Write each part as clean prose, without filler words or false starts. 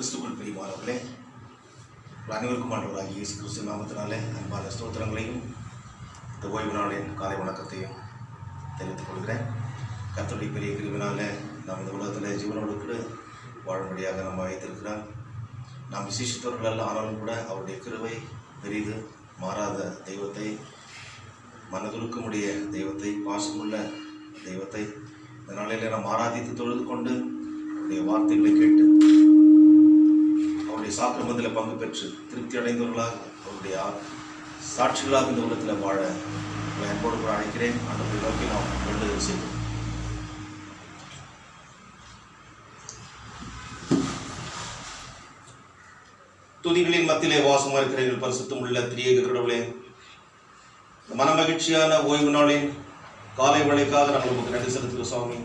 கிறிஸ்துக்குள் பிரியமானவர்களே, அனைவருக்கும் ஆண்டவராகிய இயேசு கிறிஸ்து நாமத்தினாலே அன்பான ஸ்தோத்திரங்களையும் இந்த ஓய்வு நாளின் காலை வணக்கத்தையும் தெரிவித்துக் கொள்கிறேன். கர்த்தருடைய பெரிய கிருபையினாலே நாம் இந்த உலகத்தில் ஜீவனோடு கூட வாழும்படியாக நம்ம வைத்திருக்கிறார். நாம் விசேஷித்தவர்கள் ஆனாலும் கூட அவருடைய கிருபை பெரிது, மாறாத தெய்வத்தை, மனதுருக்கமுடைய தெய்வத்தை, பாசமுள்ள தெய்வத்தை இந்த நாளில் நாம் ஆராதித்து தொழுது கொண்டு அவருடைய வார்த்தைகளை கேட்டு அவருடைய சாக்கிரமத்தில் பங்கு பெற்று திருப்தி அடைந்தவர்களாக அவருடைய சாட்சிகளாக இந்த உலகத்தில் வாழ அன்போடு கூட அழைக்கிறேன். ஆண்டவரை நோக்கி நாம் வேண்டுதல் செய்வோம். துதிகளின் மத்தியிலே வாசமாக இருக்கிற எங்கள் பரிசுத்தம் உள்ள திரியேக கடவுளே, மனமகிழ்ச்சியான ஓய்வு நாளின் காலை வேளைக்காக நாங்கள் உங்களுக்கு நன்றி செலுத்துகிறோம் சுவாமி.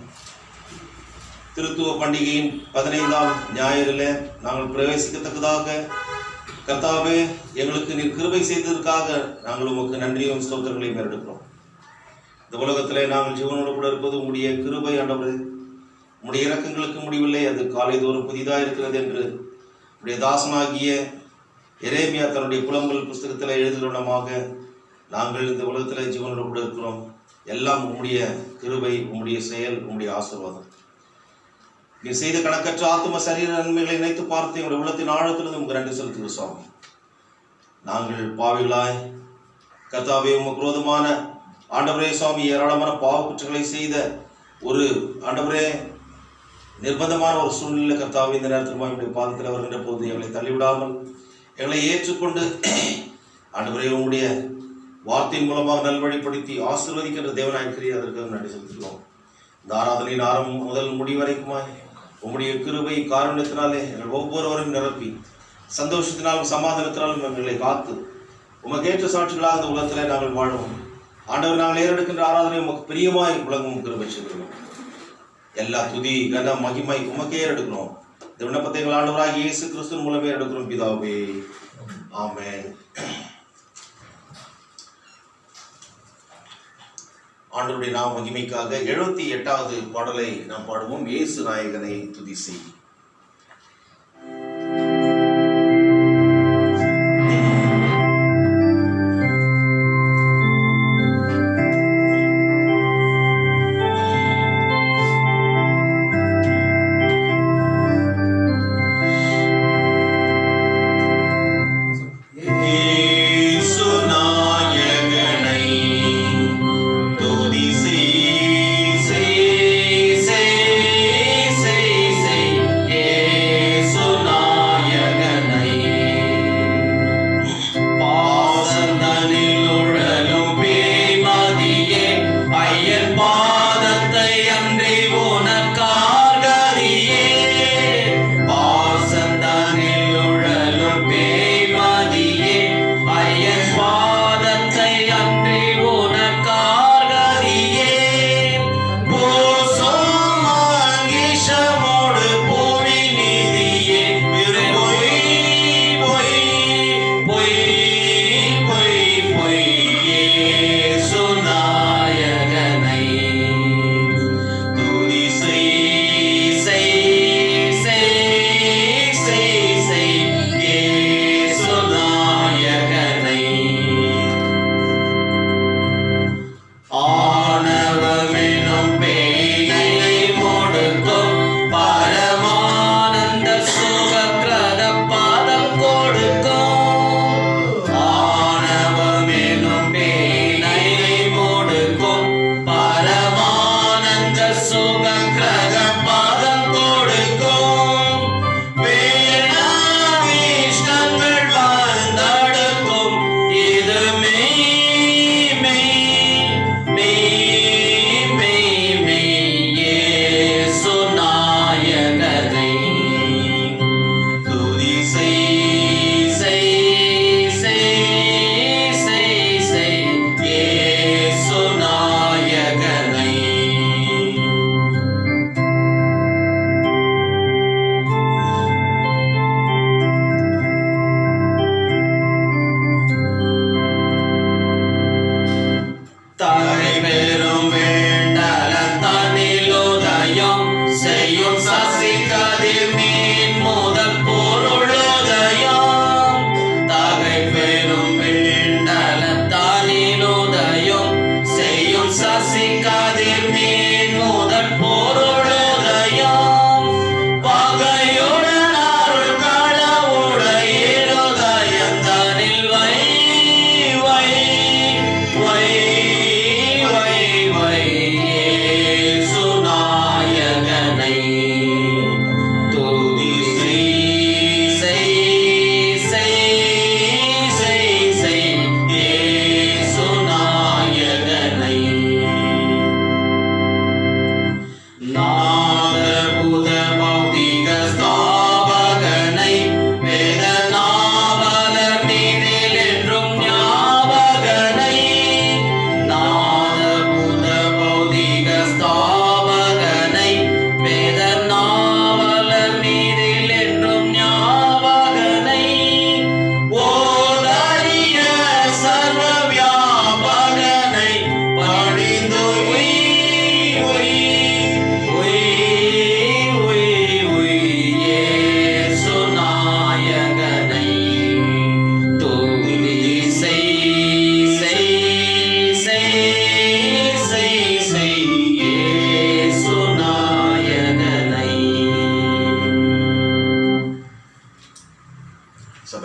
திருத்துவ பண்டிகையின் 15ஆம் ஞாயிறில் நாங்கள் பிரவேசிக்கத்தக்கதாக கர்த்தாவே எங்களுக்கு நீர் கிருபை செய்ததற்காக நாங்கள் உமக்கு நன்றியும் ஸ்தோத்திரங்களையும் எடுக்கிறோம். இந்த உலகத்தில் நாங்கள் ஜீவனோடு கூட இருப்பது உங்களுடைய கிருபை ஆண்டவரே. உங்களுடைய இரக்கங்களுக்கு முடிவில்லை, அது காலை தோறும் புதிதாக இருக்கிறது என்று உடைய தாசனாகிய எரேமியா தன்னுடைய புலம்பல் புஸ்தகத்தில் எழுதுகிறவனமாக நாங்கள் இந்த உலகத்தில் ஜீவனோடு கூட இருக்கிறோம். எல்லாம் உம்முடைய கிருபை, உம்முடைய செயல், உம்முடைய ஆசீர்வாதம். நீ செய்த கணக்கற்ற ஆத்ம சரீர நன்மைகளை நினைத்து பார்த்து எங்களுடைய உள்ளத்தின் ஆழத்திலிருந்து உங்களுக்கு நன்றி செலுத்துகிறோம் சுவாமி. நாங்கள் பாவிகளாய் கர்த்தாவே உமக்கு விரோதமான ஆண்டவரே சுவாமி ஏராளமான பாவ குற்றங்களை செய்த ஒரு ஆண்டவரே நிர்பந்தமான ஒரு சூழ்நிலை கர்த்தாவே இந்த நேரத்தில் என்னுடைய பாதத்தில் வருகின்ற போது எங்களை தள்ளிவிடாமல் எங்களை ஏற்றுக்கொண்டு ஆண்டவரே உங்களுடைய வார்த்தையின் மூலமாக நல்வழிப்படுத்தி ஆசீர்வதிக்கின்ற தேவனாயிருக்கிறீர். அதற்கு நன்றி செலுத்துகிறோம். இந்த ஆராதனையின் ஆரம்பம் முதல் முடிவரைக்குமாய் உம்முடைய கிருபை காருண்யத்தினாலே எங்கள் ஒவ்வொருவரையும் நிரப்பி சந்தோஷத்தினாலும் சமாதானத்தினாலும் எங்களை காத்து உமக்கேற்ற சாட்சிகளாக இந்த உலகத்திலே நாங்கள் வாழுவோம். ஆண்டவர் நாங்கள் ஏறெடுக்கின்ற ஆராதனை உமக்கு பிரியமாய் உலகம் கிருபை செய்கிறோம். எல்லா துதி கன மகிமை உமக்கே எடுக்கிறோம். இந்த விண்ணப்பத்தை எங்கள் ஆண்டவராகிய இயேசு கிறிஸ்து மூலமே எடுக்கிறோம் பிதாவே, ஆமென். ஆண்டவருடைய நாம மகிமைக்காக 78வது பாடலை நாம் பாடுவோம். இயேசு நாயகனை துதி செய். Say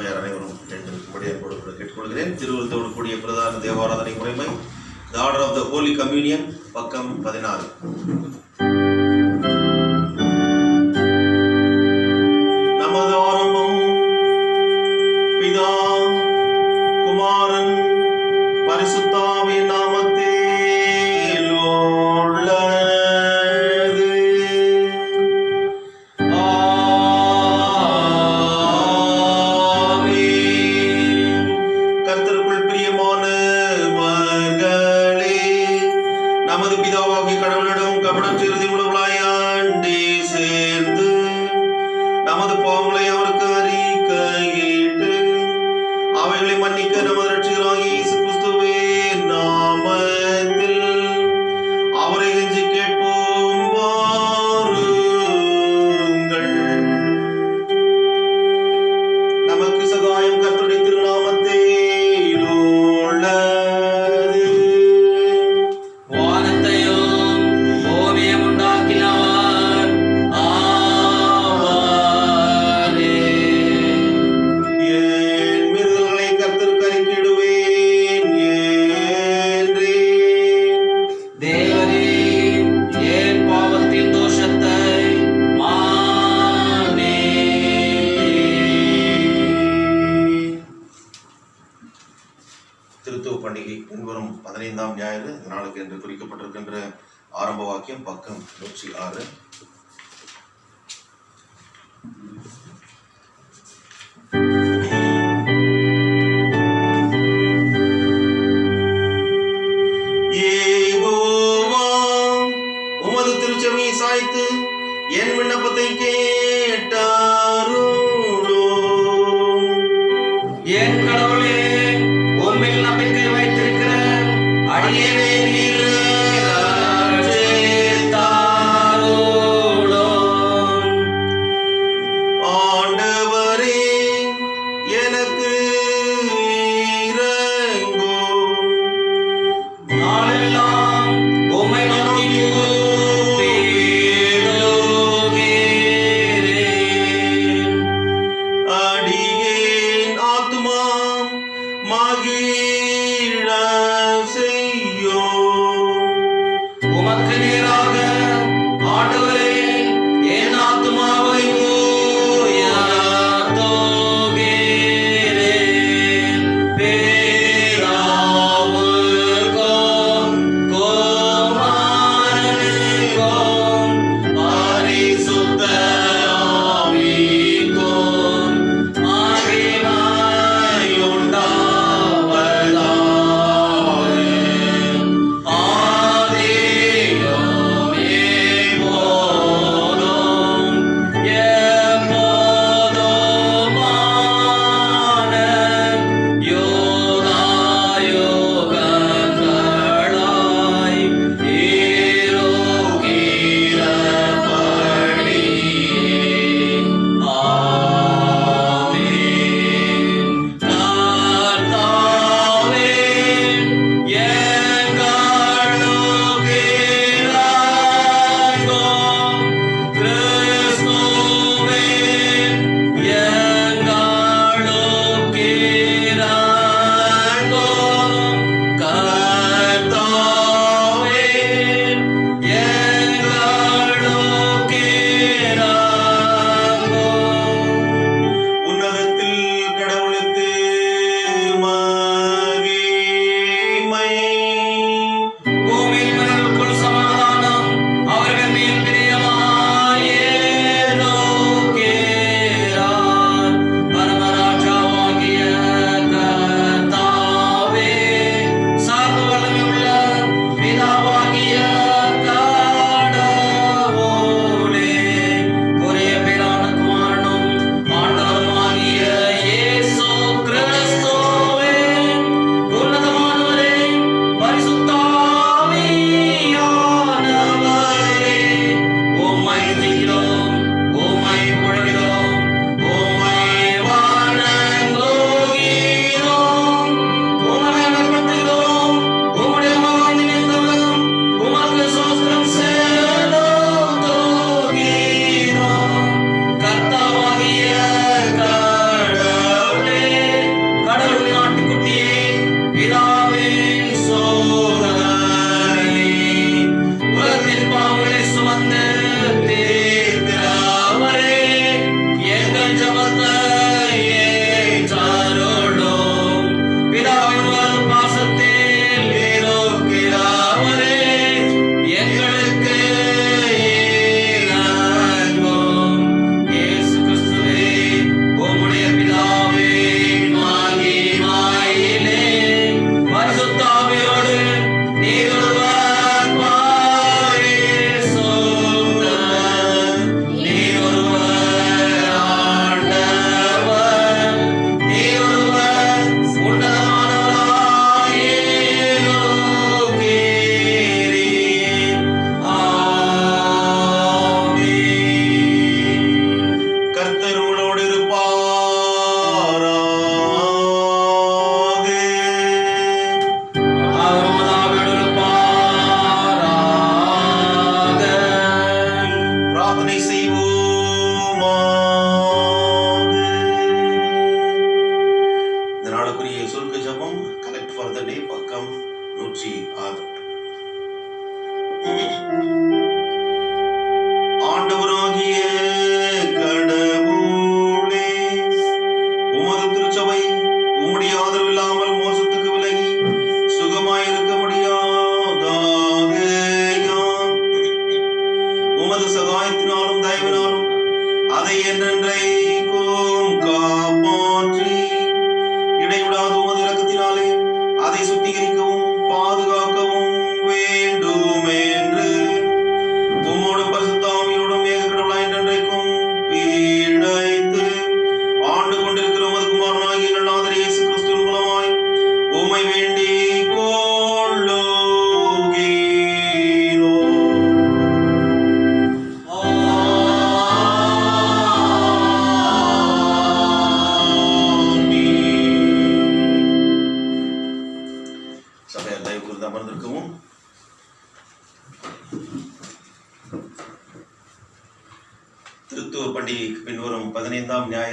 சபையார் அனைவரும் எழுந்திருக்கும்படி அன்போடு கேட்டுக்கொள்கிறேன். திருவிருத்தோடு கூடிய பிரதான தேவாராதனை முறைமை The Order of the Holy Communion, பக்கம் 16. நமது ஆரம்பம் பிதா குமாரன் பரிசுத்தாவின் நாமத்தில் உள்ளது. கர்த்தருக்குள் பிரியமானவர்களே, நமது பிதாவாகிய கடவுளிடம் கபடற்ற இருதயமுள்ளவர்களாய் அண்டி சேர்ந்து நமது பாவங்களை அவருக்கு அறிக்கையிட்டு அவைகளை மன்னிக்க நமது இரட்சகராகிய இயேசு கிறிஸ்துவின் நாமத்தில் அவரை கெஞ்சி கேட்போம். வாருங்கள். நமக்கு சகாயம் கர்த்தருடைய திருநாமத்தில் உள்ளது. வானத்தையும் பூமியையும் உண்டாக்கினவர் ஆவாரே. என் மீறுதல்களை கர்த்தருக்கு அறிக்கையிடுவேன் என்றேன். தேவரீர் என் பாவத்தின் தோஷத்தை திருத்துவ பண்டிகை பின்வரும் 15ஆம் ஞாயிறு இந்த நாளுக்கு என்று குறிக்கப்பட்டிருக்கின்ற ஆரம்ப வாக்கியம் பக்கம் 106. யெகோவா, உமது திருச்செவியை சாய்த்து என் விண்ணப்பத்தை கேட்டருளும். என் கடவுளே, உம்மில் நம்பிக்கை வைத்திருக்கிற அடியேனை நீர் ரட்சித்தாருளும்.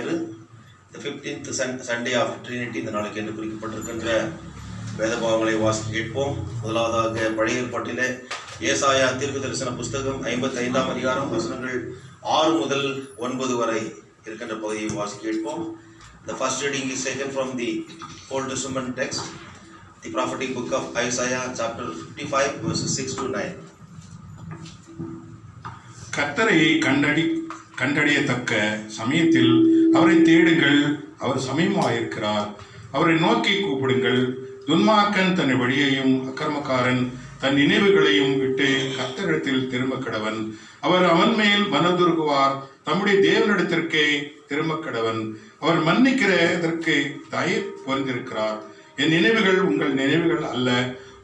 ஞாயிறு, the 15th Sunday of Trinity, இந்த நாளுக்கு என்று குறிக்கப்பட்டிருக்கின்ற வேத பாகங்களை வாசித்து கேட்போம். முதலாவதாக பழைய ஏற்பாட்டிலே ஏசாயா தீர்க்க தரிசன புஸ்தகம் 55ஆம் அதிகாரம் வசனங்கள் 6 முதல் 9 வரை இருக்கின்ற பகுதியை வாசித்து கேட்போம். The first reading is taken from the Old Testament text, the prophetic book of Isaiah, chapter 55, verses 6 to 9. கர்த்தரையை கண்டறியத்தக்க சமயத்தில் அவரை தேடுங்கள், அவர் சமீபமாயிருக்கிறார். அவரை நோக்கி கூப்பிடுங்கள். துன்மார்க்கன் தன் வழியையும் அக்கிரமக்காரன் தன் நினைவுகளையும் விட்டு கர்த்தரிடத்தில் திரும்ப கடவன். அவர் அவன் மேல் மனதுருகுவார். தம்முடைய தேவனிடத்திற்கே திரும்ப கடவன். அவர் மன்னிக்கிறதற்கு தயிர் பொருந்திருக்கிறார். என் நினைவுகள் உங்கள் நினைவுகள் அல்ல,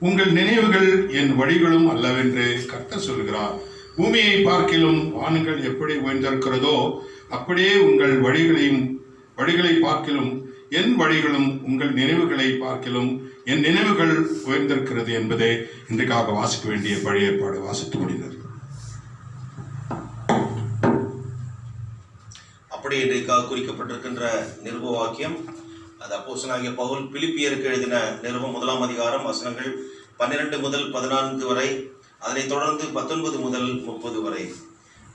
உங்கள் நினைவுகள் என் வழிகளும் அல்லவென்று கர்த்தர் சொல்கிறார். பூமியை பார்க்கிலும் வானங்கள் எப்படி உயர்ந்திருக்கிறதோ அப்படியே உங்கள் வழிகளை பார்க்கிலும் என் வழிகளும் உங்கள் நினைவுகளை பார்க்கிலும் என் நினைவுகள் உயர்ந்திருக்கிறது என்பதே இன்றைக்காக வாசிக்க வேண்டிய பழைய ஏற்பாடு வாசித்து முடிந்தது. அப்படி இன்றைக்காக குறிக்கப்பட்டிருக்கின்ற நிருப வாக்கியம், அது அப்போஸ்தலனாகிய பவுல் பிலிப்பியருக்கு எழுதின நிருபம் 1ஆம் அதிகாரம் வசனங்கள் 12 முதல் 14 வரை, அதனைத் தொடர்ந்து 19 முதல் 30 வரை.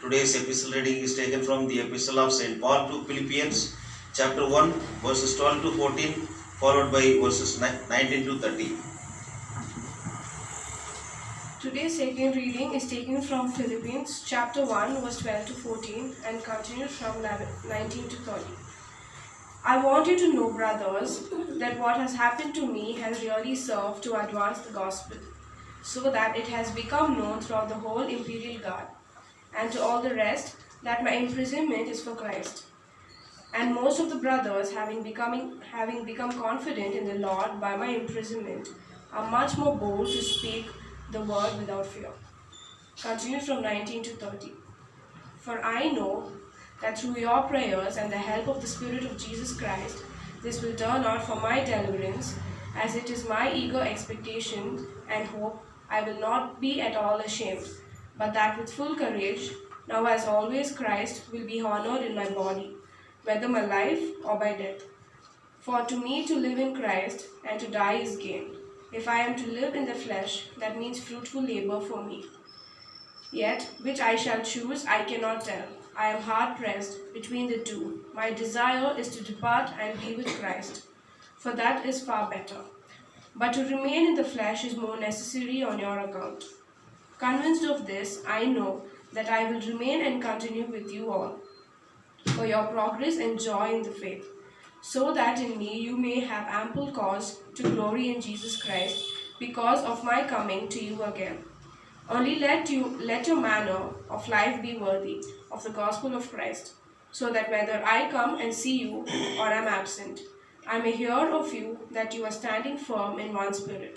Today's epistle reading is taken from the epistle of St. Paul to Philippians, chapter 1, verses 12 to 14, followed by verses 19 to 30. Today's second reading is taken from Philippians chapter 1 verse 12 to 14 and continued from 19 to 30. I want you to know, brothers, that what has happened to me has really served to advance the gospel, so that it has become known throughout the whole imperial guard, and to all the rest that my imprisonment is for Christ. And most of the brothers, having become confident in the Lord by my imprisonment, are much more bold to speak the word without fear. Continue from 19 to 30. For I know that through your prayers and the help of the Spirit of Jesus Christ, this will turn out for my deliverance, as it is my eager expectation and hope I will not be at all ashamed, but that with full courage, now as always Christ will be honored in my body, whether by life or by death. For to me to live in Christ and to die is gain. If I am to live in the flesh, that means fruitful labor for me. Yet, which I shall choose, I cannot tell. I am hard pressed between the two. My desire is to depart and be with Christ, for that is far better. But to remain in the flesh is more necessary on your account. Convinced of this, I know that I will remain and continue with you all, for your progress and joy in the faith, so that in me you may have ample cause to glory in Jesus Christ because of my coming to you again. Only let your manner of life be worthy of the gospel of Christ, so that whether I come and see you or am absent, I may hear of you that you are standing firm in one spirit,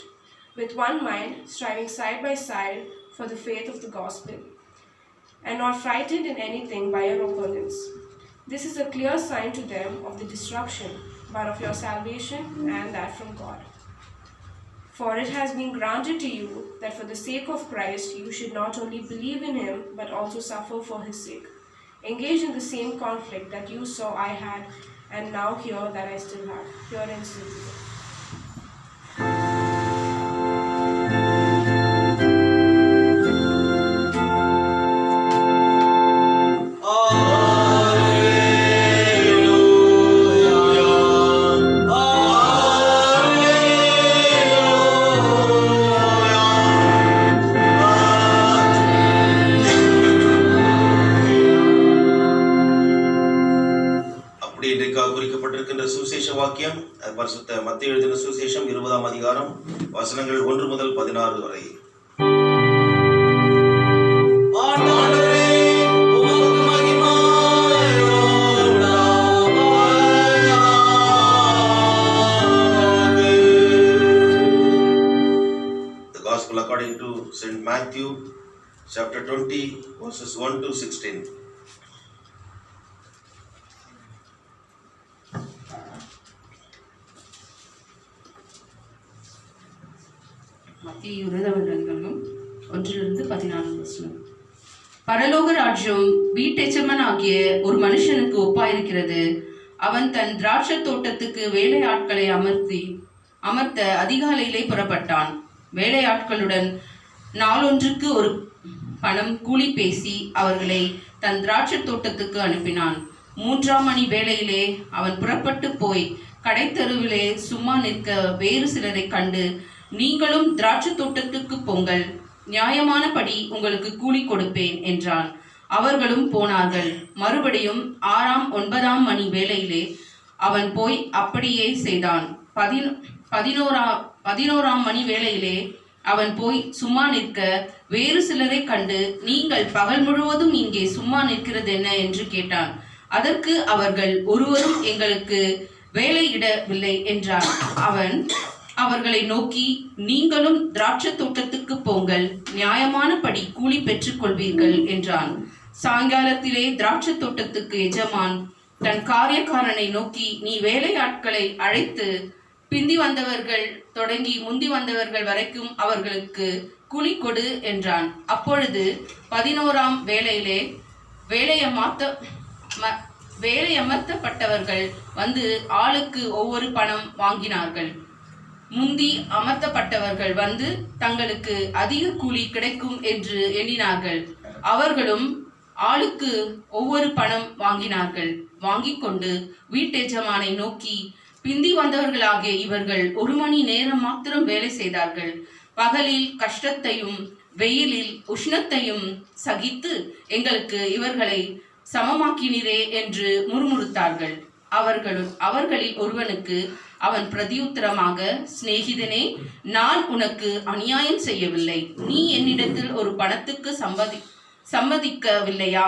with one mind, striving side by side for the faith of the gospel, and not frightened in anything by your opponents. This is a clear sign to them of the destruction, but of your salvation, and that from God. For it has been granted to you that for the sake of Christ you should not only believe in him, but also suffer for his sake. Engage in the same conflict that you saw I had, and now hear that I still have. Hear and see. குறிக்கப்பட்டிருக்கின்ற சுவிசேஷ வாக்கியம், பரிசுத்த மத்தேயு எழுதின சுவிசேஷம் 20ஆம் அதிகாரம் வசனங்கள் 1 முதல் 16 வரை. The Gospel according to St. Matthew, chapter 20, verses 1 to 16. மத்தேயு 20ஆம் அதிகாரம் 1 to 14 வசனம். பரலோக ராஜ்யம் வீட்டெச்சமனாகிய ஒரு மனுஷனுக்கு ஒப்பாயிருக்கிறது. அவன் தன் திராட்சை தோட்டத்துக்கு வேலையாட்களை அமர்த்த அதிகாலையிலே புறப்பட்டான். வேலையாட்களுடன் நாளொன்றுக்கு ஒரு பணம் கூலி பேசி அவர்களை தன் திராட்சை தோட்டத்துக்கு அனுப்பினான். 3ஆம் மணி வேளையிலே அவன் புறப்பட்டு போய் கடைத்தெருவிலே சும்மா நிற்க வேறு சிலரை கண்டு, நீங்களும் திராட்சை தோட்டத்துக்கு போங்கள், நியாயமானபடி உங்களுக்கு கூலி கொடுப்பேன் என்றான். அவர்களும் போனார்கள். மறுபடியும் 6ஆம் 9ஆம் மணி வேளையிலே அவன் போய் அப்படியே செய்தான். 11ஆம் மணி வேளையிலே அவன் போய் சும்மா நிற்க வேறு சிலரை கண்டு, நீங்கள் பகல் முழுவதும் இங்கே சும்மா நிற்கிறது என்ன என்று கேட்டான். அதற்கு அவர்கள், ஒருவரும் எங்களுக்கு வேலையிடவில்லை என்றான். அவன் அவர்களை நோக்கி, நீங்களும் திராட்சை தோட்டத்துக்கு போங்கள், நியாயமானபடி கூலி பெற்றுக் கொள்வீர்கள் என்றான். சாயங்காலத்திலே திராட்சை தோட்டத்துக்கு எஜமான் தன் காரியக்காரனை நோக்கி, நீ வேலையாட்களை அழைத்து பிந்தி வந்தவர்கள் தொடங்கி முந்தி வந்தவர்கள் வரைக்கும் அவர்களுக்கு கூலி கொடு என்றான். அப்பொழுது 11ஆம் வேளையிலே வேலையமர்த்தப்பட்டவர்கள் வந்து ஆளுக்கு ஒவ்வொரு பணம் வாங்கினார்கள். முந்தி அமர்த்தப்பட்டவர்கள் வந்து தங்களுக்கு அதிக கூலி கிடைக்கும் என்று எண்ணினார்கள். அவர்களும் ஆளுக்கு ஒவ்வொரு பணம் வாங்கினார்கள். வாங்கிக் கொண்டு வீட்டெஜமானை நோக்கி, பிந்தி வந்தவர்களாகிய இவர்கள் 1 மணி நேரம் மாத்திரம் வேலை செய்தார்கள். பகலில் கஷ்டத்தையும் வெயிலில் உஷ்ணத்தையும் சகித்து எங்களுக்கு இவர்களை சமமாக்கினீரே என்று முறுமுறுத்தார்கள். அவர்களில் ஒருவனுக்கு அவன் பிரதியுத்தரமாக, சிநேகிதனே, நான் உனக்கு அநியாயம் செய்யவில்லை. நீ என்னிடத்தில் ஒரு பணத்துக்கு சம்மதிக்கவில்லையா?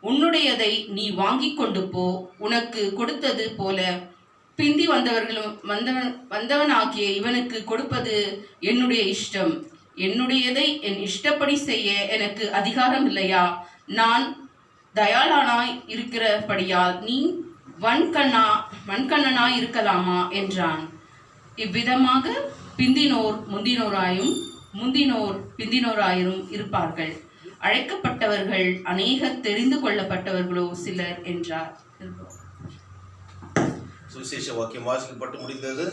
உன்னுடையதை நீ வாங்கி கொண்டு போ. உனக்கு கொடுத்தது போல பிந்தி வந்தவனாகிய இவனுக்கு கொடுப்பது என்னுடைய இஷ்டம். என்னுடையதை என் இஷ்டப்படி செய்ய எனக்கு அதிகாரம் இல்லையா? நான் தயாளனாய் இருக்கிறபடியால் நீ வன்கண்ணனாய் இருக்கலாமா என்றான். இவ்விதமாக பிந்தினோர் முந்தினோராயும் முந்தினோர் பிந்தினோராயும் இருப்பார்கள். அழைக்கப்பட்டவர்கள் அநேகர், தெரிந்து கொள்ளப்பட்டவர்களோ சிலர் என்றார். சுவிசேஷ வாக்கியம் வாசிக்கப்பட்டு முடிந்தது.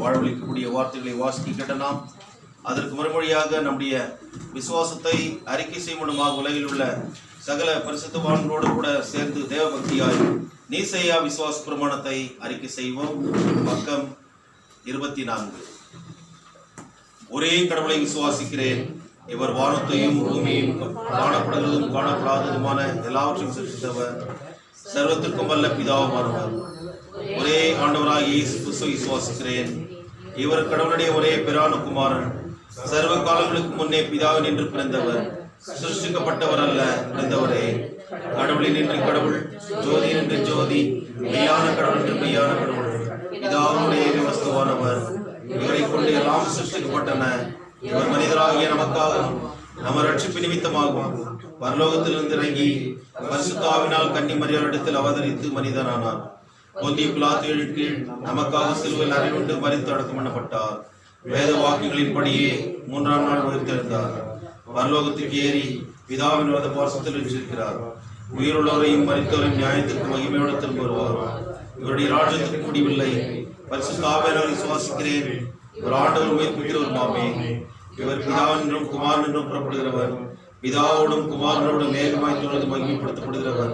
வாழ்வளிக்கக்கூடிய வார்த்தைகளை வாசிக்க கேட்டலாம். அதற்கு மறுமொழியாக நம்முடைய விசுவாசத்தை அறிக்கை செய்யுமாக உலகில் உள்ள சகல பரிசுத்தவான்களோடு கூட சேர்ந்து தேவபக்தியாய் நீசையா விசுவாச பிரமாணத்தை அறிக்கை செய்வோம். பக்கம் 24. ஒரே கடவுளை விசுவாசிக்கிறேன். இவர் வானத்தையும் பூமியையும் காணப்படுவதும் காணப்படாததுமான எல்லாவற்றையும் சிருஷ்டித்தவர், சர்வத்திற்கும் வல்ல பிதாவுமானவர். ஒரே ஆண்டவராகிய இயேசு கிறிஸ்துவை விசுவாசிக்கிறேன். இவர் கடவுளுடைய ஒரே பிரான குமாரன், சர்வ காலங்களுக்கு முன்னே பிதாவின் என்று பிறந்தவர், சிருஷ்டிக்கப்பட்டவர் அல்ல, பிறந்தவரே. கடவுளின் என்று கடவுள், ஜோதி என்று ஜோதி, மெய்யான கடவுள் என்று மெய்யான கடவுள், பிதாவுடைய வஸ்துவானவர். இவரை கொண்டு எல்லாம் சிருஷ்டிக்கப்பட்டன. இவர் மனிதராகிய நமக்காகவும் நம்ம ரட்சிப்பு நிமித்தமாகும் பரலோகத்திலிருந்து இறங்கி பரிசுத்த ஆவியினால் கன்னி மரியாளிடத்தில் அவதரித்து மனிதனானார். பொந்திய பிலாத்துவின் கீழ் நமக்காக சிலுவையில் அறையுண்டு மரித்து அடக்கம் பண்ணப்பட்டார். வேத வாக்குகளின்படியே 3ஆம் நாள் உயிர்த்தெழுந்தார். பரலோகத்துக்கு ஏறி பிதாவின் வலது பார்சத்தில் இருக்கிறார். உயிருள்ளவரையும் மரித்தோரையும் நியாயத்திற்கு மகிமையோடு திரும்ப வருவார். இவருடைய ராஜ்யத்துக்கு முடிவில்லை. பரிசுத்த ஆவியானவரை விசுவாசிக்கிறேன். இவர் ஆண்டவர் உயிர்ப்பிக்கிறவருமாமே. இவர் பிதாவின் என்றும் குமாரன் என்றும் புறப்படுகிறவர், பிதாவோடும் குமாரனோடும் மேகமாய் தொழுது மகிமைப்படுத்தப்படுகிறவர்,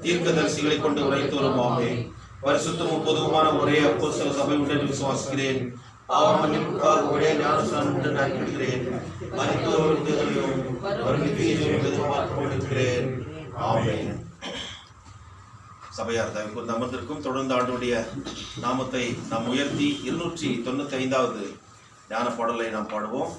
தீர்க்கதரிசிகளை கொண்டு உரைத்தவருமாமே. பரிசுத்தமும் பொதுவான ஒரே அப்போஸ்தல சபை உண்டு என்று விசுவாசிக்கிறேன். பாவ மன்னிப்புக்காக ஒரே ஞானஸ்நானம் உண்டு நான் கேட்கிறேன். மரித்தோரையும் வருகையையும் எதிர்பார்த்து கொண்டிருக்கிறேன். ஆமென். சபையார் தயவு அமர்ந்திருக்கும் தொடர்ந்து ஆண்டவருடைய நாமத்தை நாம் உயர்த்தி 295வது ஞான பாடலை நாம் பாடுவோம்.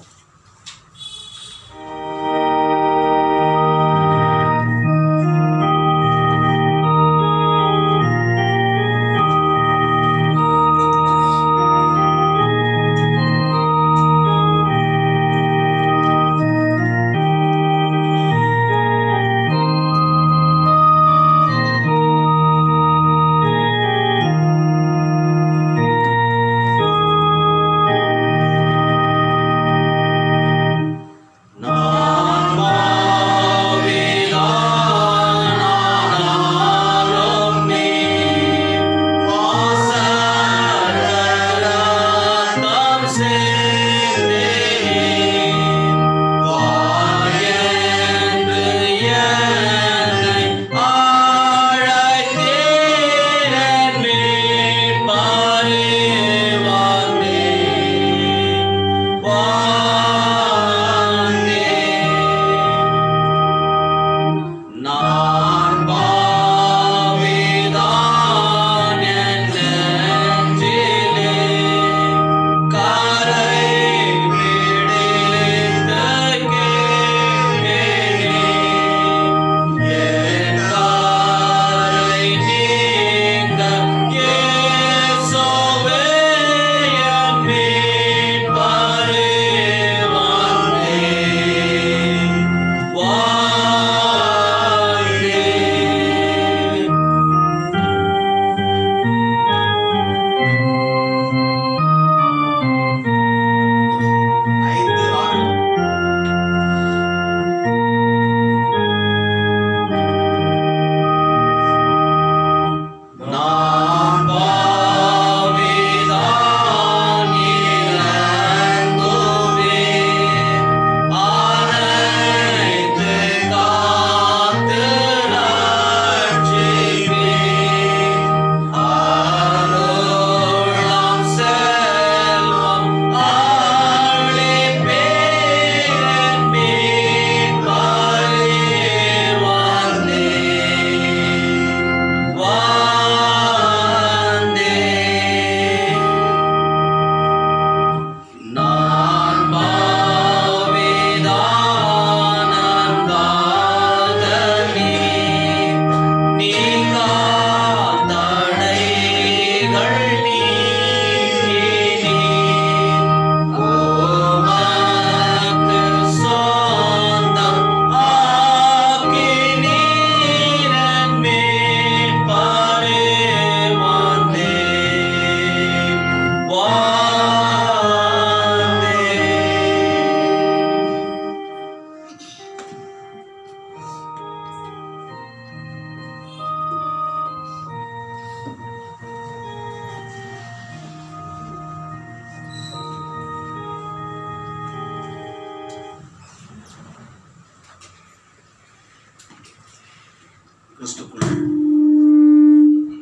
கிறிஸ்துக்குள்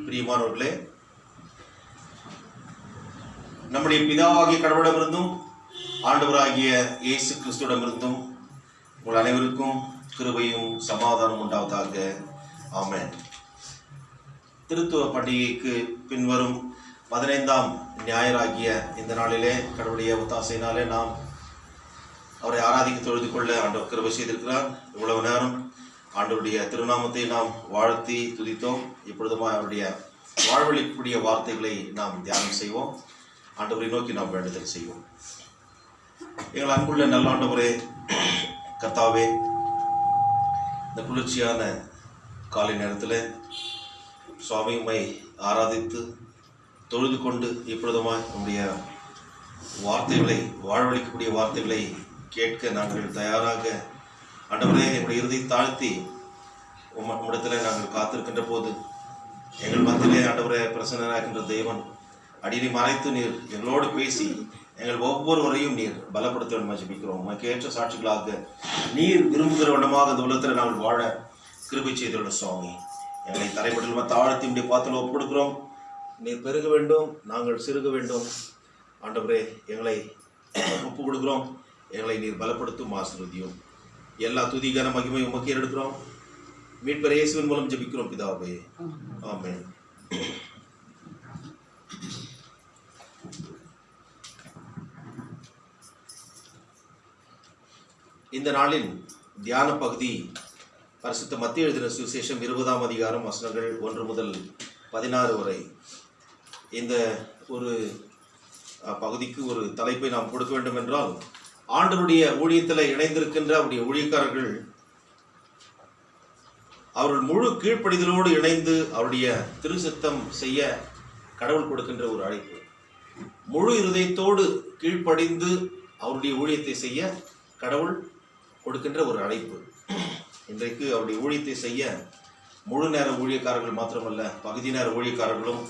பிரியமானவர்களே, நம்முடைய பிதாவாகிய கடவுளிடமிருந்தும் ஆண்டவராகிய இயேசு கிறிஸ்துவிடமிருந்தும் உங்கள் அனைவருக்கும் கிருபையும் சமாதானம் உண்டாவதாக. ஆமென். திருத்துவ பண்டிகைக்கு பின்வரும் 15ஆம் ஞாயிறாகிய இந்த நாளிலே கடவுளுடைய ஒத்தாசையினாலே நாம் அவரை ஆராதிக்க தொழுது கொள்ள ஆண்டவர் கிருபை செய்திருக்கிறார். இவ்வளவு நேரம் ஆண்டவருடைய திருநாமத்தை நாம் வாழ்த்தி துதித்தோம். இப்பொழுதுமா அவருடைய வாழ்வழிக்கூடிய வார்த்தைகளை நாம் தியானம் செய்வோம். ஆண்டவரை நோக்கி நாம் வேண்டுதல் செய்வோம். எங்கள் அன்புள்ள நல்ல ஆண்டவரே, கர்த்தாவே, இந்த குளிர்ச்சியான காலை நேரத்தில் சுவாமியுமை ஆராதித்து தொழுது கொண்டு இப்பொழுதுமாய் நம்முடைய வார்த்தைகளை, வாழ்வழிக்கக்கூடிய வார்த்தைகளை கேட்க நாங்கள் தயாராக ஆண்டவரே எங்களுடைய இறுதி தாழ்த்தி உம்மிடத்தில் நாங்கள் காத்திருக்கின்ற போது எங்கள் மத்தியிலே ஆண்டவரே பிரசன்னராகின்ற தெய்வன் அடியை மறைத்து நீர் எங்களோடு பேசி எங்கள் ஒவ்வொருவரையும் நீர் பலப்படுத்த வேண்டும் ஜெபிக்கிறோம். உமக்கு ஏற்ற சாட்சிகளாக நீர் விரும்புகிற வண்ணமாக இந்த உலகத்தில் நாங்கள் வாழ கிருபை செய்துள்ள சுவாமி, எங்களை தரைப்படலுமா தாழ்த்தி இப்படி பார்த்து ஒப்பு கொடுக்கிறோம். நீர் பெருக வேண்டும், நாங்கள் சிறுக வேண்டும். ஆண்டவரே எங்களை ஒப்பு கொடுக்கிறோம். எங்களை நீர் பலப்படுத்தும், ஆசீர்வதியும். எல்லா துதிகான மகிமை உமக்கு எடுக்கிறோம். மீட்பர் இயேசுவின் மூலம் ஜெபிக்கிறோம் பிதாவே. ஆமென். இந்த நாளின் தியான பகுதி பரிசுத்த மத்தேயு எழுதின சுவிசேஷம் 20ஆம் அதிகாரம் வசனங்கள் 1 முதல் 16 வரை. இந்த ஒரு பகுதிக்கு ஒரு தலைப்பை நாம் கொடுக்க வேண்டும் என்றால், ஆண்டவருடைய ஊழியத்தில் இணைந்திருக்கின்ற அவருடைய ஊழியக்காரர்கள் அவர்கள் முழு கீழ்ப்படிதலோடு இணைந்து அவருடைய திருச்சித்தம் செய்ய கடவுள் கொடுக்கின்ற ஒரு அழைப்பு. முழு இருதயத்தோடு கீழ்ப்படிந்து அவருடைய ஊழியத்தை செய்ய கடவுள் கொடுக்கின்ற ஒரு அழைப்பு. இன்றைக்கு அவருடைய ஊழியத்தை செய்ய முழு நேர ஊழியக்காரர்கள் மாத்திரமல்ல, பகுதி நேர ஊழியக்காரர்களும்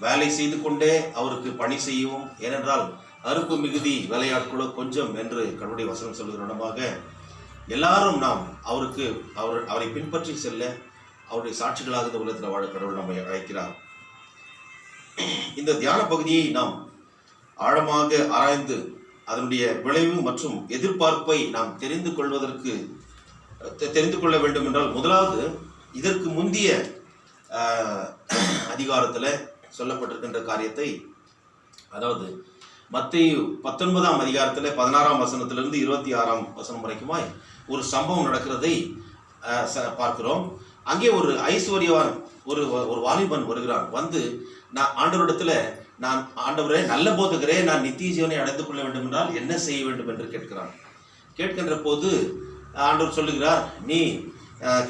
வேலை செய்து கொண்டே அவருக்கு பணி செய்யவும், ஏனென்றால் அறுப்பு மிகுதி வேலையாட்களோ கொஞ்சம் என்று கடவுளுடைய வசனம் சொல்கிற இடமாக எல்லாரும் நாம் அவரை பின்பற்றி செல்ல அவருடைய சாட்சிகளாக இந்த உலகத்தில் வாழ கடவுள் நம்மை அழைக்கிறார். இந்த தியான பகுதியை நாம் ஆழமாக ஆராய்ந்து அதனுடைய விளைவு மற்றும் எதிர்பார்ப்பை நாம் தெரிந்து கொள்ள வேண்டும் என்றால், முதலாவது இதற்கு முந்திய அதிகாரத்தில் சொல்லப்பட்டிருக்கின்ற காரியத்தை, அதாவது மத்தேயு 19ஆம் அதிகாரத்தில் 16ஆம் வசனத்திலிருந்து 26ஆம் வசனம் வரைக்குமாய் ஒரு சம்பவம் நடக்கிறதை பார்க்கிறோம். அங்கே ஒரு ஐஸ்வர்யவான் ஒரு வாலிபன் வருகிறான். வந்து நான் ஆண்டவரிடத்தில், நான் ஆண்டவரே நல்ல போதகரே, நான் நித்திய ஜீவனை அடைந்து கொள்ள வேண்டும் என்றால் என்ன செய்ய வேண்டும் என்று கேட்கிறான். கேட்கின்ற போது ஆண்டவர் சொல்லுகிறார், நீ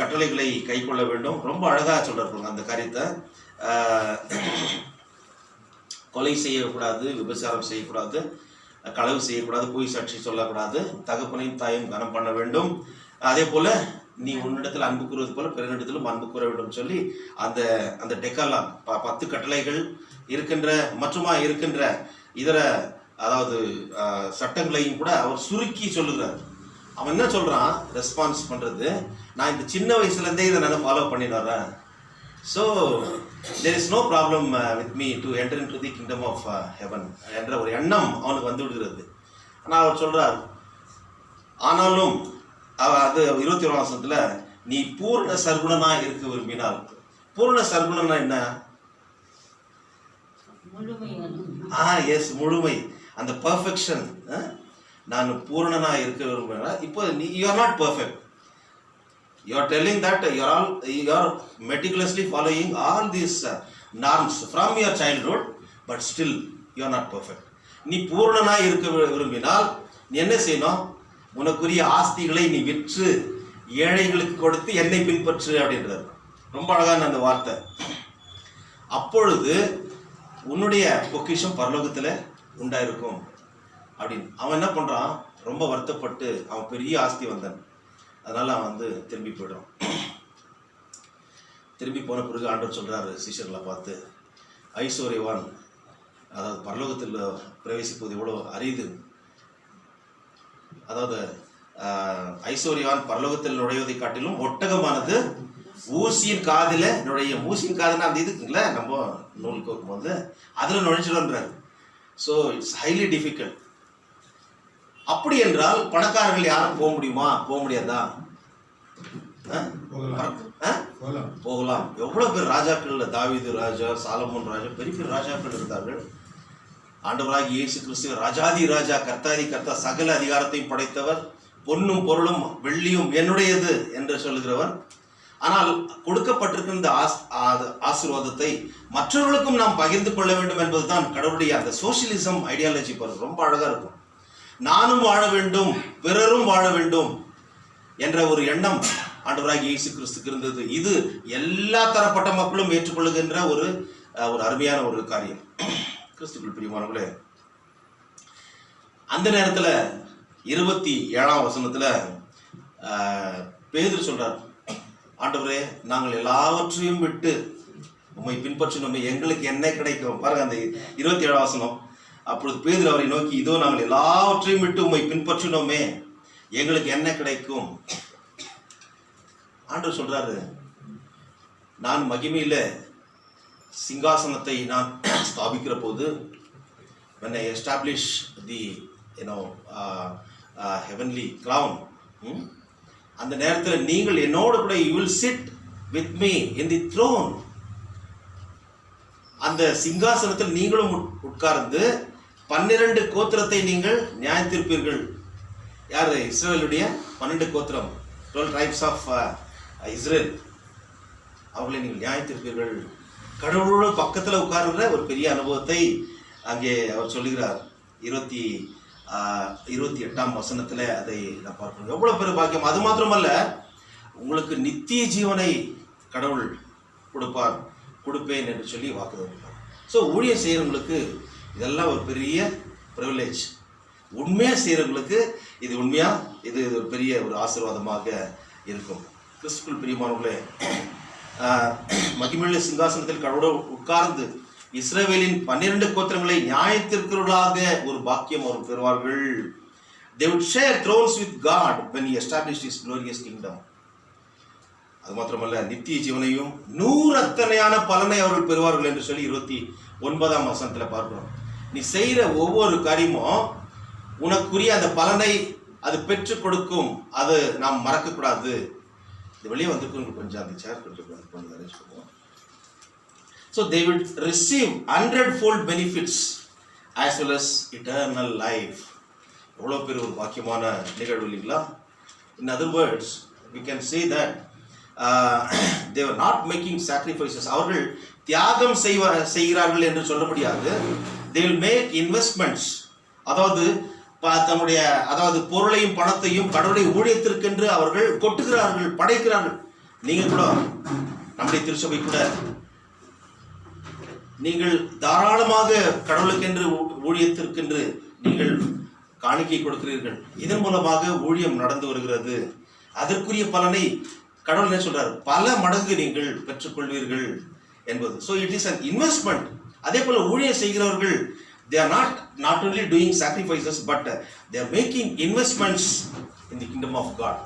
கட்டளைகளை கை கொள்ள வேண்டும். ரொம்ப அழகாக சொல்றாரு அந்த காரியத்தை. கொலை செய்யக்கூடாது, விபச்சாரம் செய்யக்கூடாது, களவு செய்யக்கூடாது, பொய் சாட்சி சொல்லக்கூடாது, தகப்பனையும் தாயும் கனம் பண்ண வேண்டும், அதே போல நீ உன்னிடத்தில் அன்பு கூறுவது போல பிறனிடத்திலும் அன்பு கூற வேண்டும் சொல்லி அந்த டெக்காலான் 10 கட்டளைகள் இருக்கின்ற இதர, அதாவது சட்டங்களையும் கூட அவர் சுருக்கி சொல்லுகிறார். அவன் என்ன சொல்றான் ரெஸ்பான்ஸ் பண்றது, நான் இந்த சின்ன வயசுலேருந்தே இதை நான் ஃபாலோ பண்ணிட்டு வரேன். So there is no problem with me to enter into the kingdom of heaven என்ற ஒரு எண்ணம் அவனுக்கு வந்து விடுகிறது. ஆனால் அவர் சொல்றார், ஆனாலும் அது 21ஆம் வசனத்துல, நீ பூர்ண சர்க்குணனா இருக்க விரும்பினால். பூர்ண சர்க்குணனா என்ன? எஸ், முழுமை, அந்த பர்ஃபெக்ஷன். நான் பூர்ணனா இருக்க விரும்பினால், இப்போ you are not perfect. You are telling that you are meticulously following all these norms from your childhood, but still you are not perfect. நீ பூர்ணனா இருக்க விரும்பினால் நீ என்ன செய்யணும்? உனக்குரிய ஆஸ்திகளை நீ விற்று ஏழைகளுக்கு கொடுத்து என்னை பின்பற்று அப்படின்றார். ரொம்ப அழகான அந்த வார்த்தை. அப்பொழுது உன்னுடைய பொக்கிஷம் பரலோகத்தில் உண்டாயிருக்கும் அப்படின்னு. அவன் என்ன பண்றான்? ரொம்ப வருத்தப்பட்டு, அவன் பெரிய ஆஸ்தி வந்தான், அதனால அவன் திரும்பி போயிடும். திரும்பி போன பிறகு ஆண்டவர் சொல்றாரு சீஷர்களை பார்த்து, ஐஸ்வர்யவான், அதாவது பரலோகத்தில் பிரவேசிப்பது எவ்வளோ அரிது. அதாவது ஐஸ்வர்யவான் பரலோகத்தில் நுழைவதை காட்டிலும் ஒட்டகமானது ஊசியின் காதில் நுழைய. ஊசியின் காதுன்னா அந்த இதுக்குங்களே நம்ம நூல் கோக்கும் போது அதில் நுழைஞ்சிடும்ன்றார். So it's highly difficult. அப்படி என்றால் பணக்காரர்கள் யாரும் போக முடியுமா? போக முடியாதா? போகலாம். எவ்வளவு பேர் ராஜாக்கள், தாவீது ராஜா, சாலமோன் ராஜா, பெரிய பெரிய ராஜாக்கள் இருந்தார்கள். ஆண்டவராகிய இயேசு கிறிஸ்து ராஜாதி ராஜா, கர்த்தாதி கர்த்தா, சகல அதிகாரத்தையும் படைத்தவர், பொன்னும் பொருளும் வெள்ளியும் என்னுடையது என்று சொல்லுகிறவர். ஆனால் கொடுக்கப்பட்டிருக்கிற இந்த ஆசீர்வாதத்தை மற்றவர்களுக்கும் நாம் பகிர்ந்து கொள்ள வேண்டும் என்பதுதான் கடவுளுடைய அந்த சோசியலிசம் ஐடியாலஜி. பாருங்க, ரொம்ப அழகா இருக்கும். நானும் வாழ வேண்டும், பிறரும் வாழ வேண்டும் என்ற ஒரு எண்ணம் ஆண்டவராகிய இயேசு கிறிஸ்துக்கு இருந்தது. இது எல்லா தரப்பட்ட மக்களும் ஏற்றுக்கொள்ளுகின்ற ஒரு அருமையான ஒரு காரியம். கிறிஸ்துக்குள் பிரியமானவர்களே, அந்த நேரத்தில் 27ஆம் வசனத்துல பேதுரு சொல்றார், ஆண்டவரே நாங்கள் எல்லாவற்றையும் விட்டு உம்மை பின்பற்றினோமே, எங்களுக்கு என்ன கிடைக்கும்? பாருங்க அந்த 27ஆம் வசனம். அப்பொழுது பேதுரு அவரை நோக்கி, இதோ நாங்கள் எல்லாவற்றையும் விட்டு உம்மை பின்பற்றினோமே, எங்களுக்கு என்ன கிடைக்கும்? ஆண்டவர் சொல்றாரு, நான் மகிமையில சிங்காசனத்தை நான் ஸ்தாபிக்கிற போது, when I establish the heavenly crown, அந்த நேரத்தில் நீங்கள் என்னோடு கூட you will sit with me in the throne. அந்த சிங்காசனத்தில் நீங்களும் உட்கார்ந்து 12 கோத்திரத்தை நீங்கள் நியாயத்திருப்பீர்கள். யார்? இஸ்ரவேலுடைய 12 கோத்திரம், 12 tribes of இஸ்ரேல். அவர்களை நீங்கள் நியாயத்திருப்பீர்கள். கடவுளோட பக்கத்தில் உட்கார்கிற ஒரு பெரிய அனுபவத்தை அங்கே அவர் சொல்லுகிறார். 28ஆம் வசனத்தில் அதை நான் பார்க்கணும். எவ்வளோ பெரிய பாக்கியம்! அது மாத்திரமல்ல, உங்களுக்கு நித்திய ஜீவனை கடவுள் கொடுப்பேன் என்று சொல்லி வாக்குறுதி. ஸோ ஊழியம் செய்கிறவங்களுக்கு இதெல்லாம் ஒரு பெரிய ப்ரிவிலேஜ். உண்மையாக செய்கிறவங்களுக்கு இது இது ஒரு பெரிய ஒரு ஆசீர்வாதமாக இருக்கும். கிறிஸ்துக்குள் பிரியமானவர்களே, மகிமையுள்ள சிங்காசனத்தில் கடவுளோடு உட்கார்ந்து இஸ்ரவேலின் 12 கோத்திரங்களை நியாயத்திற்குள்ளாக ஒரு பாக்கியம் அவர் பெறுவார்கள். They would share thrones with God when he established his glorious kingdom. அது மாத்திரமல்ல, நித்திய ஜீவனையும் 100 அத்தனையான பலனை அவர்கள் பெறுவார்கள் என்று சொல்லி 29ஆம் வசனத்தில் பார்க்கிறோம். நீ செய்கிற ஒவ்வொரு காரியமும் உனக்குரிய அந்த பலனை அது பெற்றுக் கொடுக்கும். அது நாம் மறக்கக்கூடாது. இது வெளியே வந்துருக்கு, கொஞ்சம் அந்த சேர் கொஞ்சம் அரேஞ்ச் பண்ணுவோம். So they would receive 100-fold benefits as well as eternal life. எவ்வளோ பெரிய ஒரு பாக்கியமான நிகழ்வு இல்லைங்களா? In other words, we can say that they were not making sacrifices. அவர்கள் தியாகம் செய்கிறார்கள் என்று சொல்ல முடியாது. They will make investments. அதாவது தன்னுடைய பொருளையும் பணத்தையும் கடவுளுடைய ஊழியத்திற்கென்று அவர்கள் கொட்டுகிறார்கள், படைக்கிறார்கள். நீங்கள் கூட, நம்முடைய திருச்சபை கூட, நீங்கள் தாராளமாக கடவுளுக்கென்று ஊழியத்திற்கென்று நீங்கள் காணிக்கை கொடுக்கிறீர்கள். இதன் மூலமாக ஊழியம் நடந்து வருகிறது. அதற்குரிய பலனை கடவுள் என்ன சொல்றார்? பல மடங்கு நீங்கள் பெற்றுக்கொள்வீர்கள் என்பது. So it is an investment. அதே போல ஊழியம் செய்கிறவர்கள் they are not only doing sacrifices but they are making investments in the kingdom of God.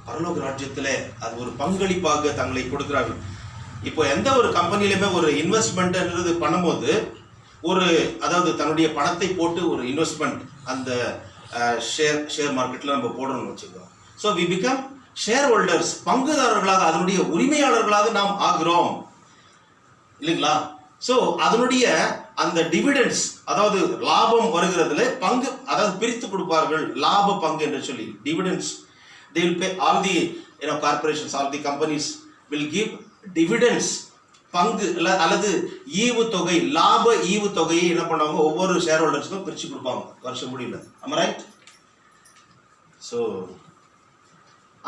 பரலோக ராஜ்யத்தில் அது ஒரு பங்களிப்பாக தங்களை கொடுக்கிறார்கள். இப்போ எந்த ஒரு கம்பெனிலுமே ஒரு இன்வெஸ்ட்மெண்ட்ன்றது பண்ணும்போது தன்னுடைய பணத்தை போட்டு ஒரு இன்வெஸ்ட்மெண்ட் அந்த ஷேர் மார்க்கெட்டில் நம்ம போடணும்னு வச்சுக்கோம். So we become share holders, பங்குதாரர்களாக, அதனுடைய உரிமையாளர்களாக நாம் ஆகிறோம் இல்லைங்களா? ஸோ அதனுடைய அந்த டிவிடெண்ட்ஸ், அதாவது லாபம் வருகிறதுல பங்கு, பிரித்து கொடுப்பார்கள், லாப பங்கு என்று சொல்லி dividends. they will pay all the corporations, all the companies will give dividends, பங்கு அல்லது ஈவு தொகை, லாப ஈவு தொகையை என்ன பண்ணுவாங்க, ஒவ்வொரு ஷேர் ஹோல்டர்ஸ்க்கும் பிரித்து கொடுப்பாங்க வருஷம் முடியல. am I right? ஸோ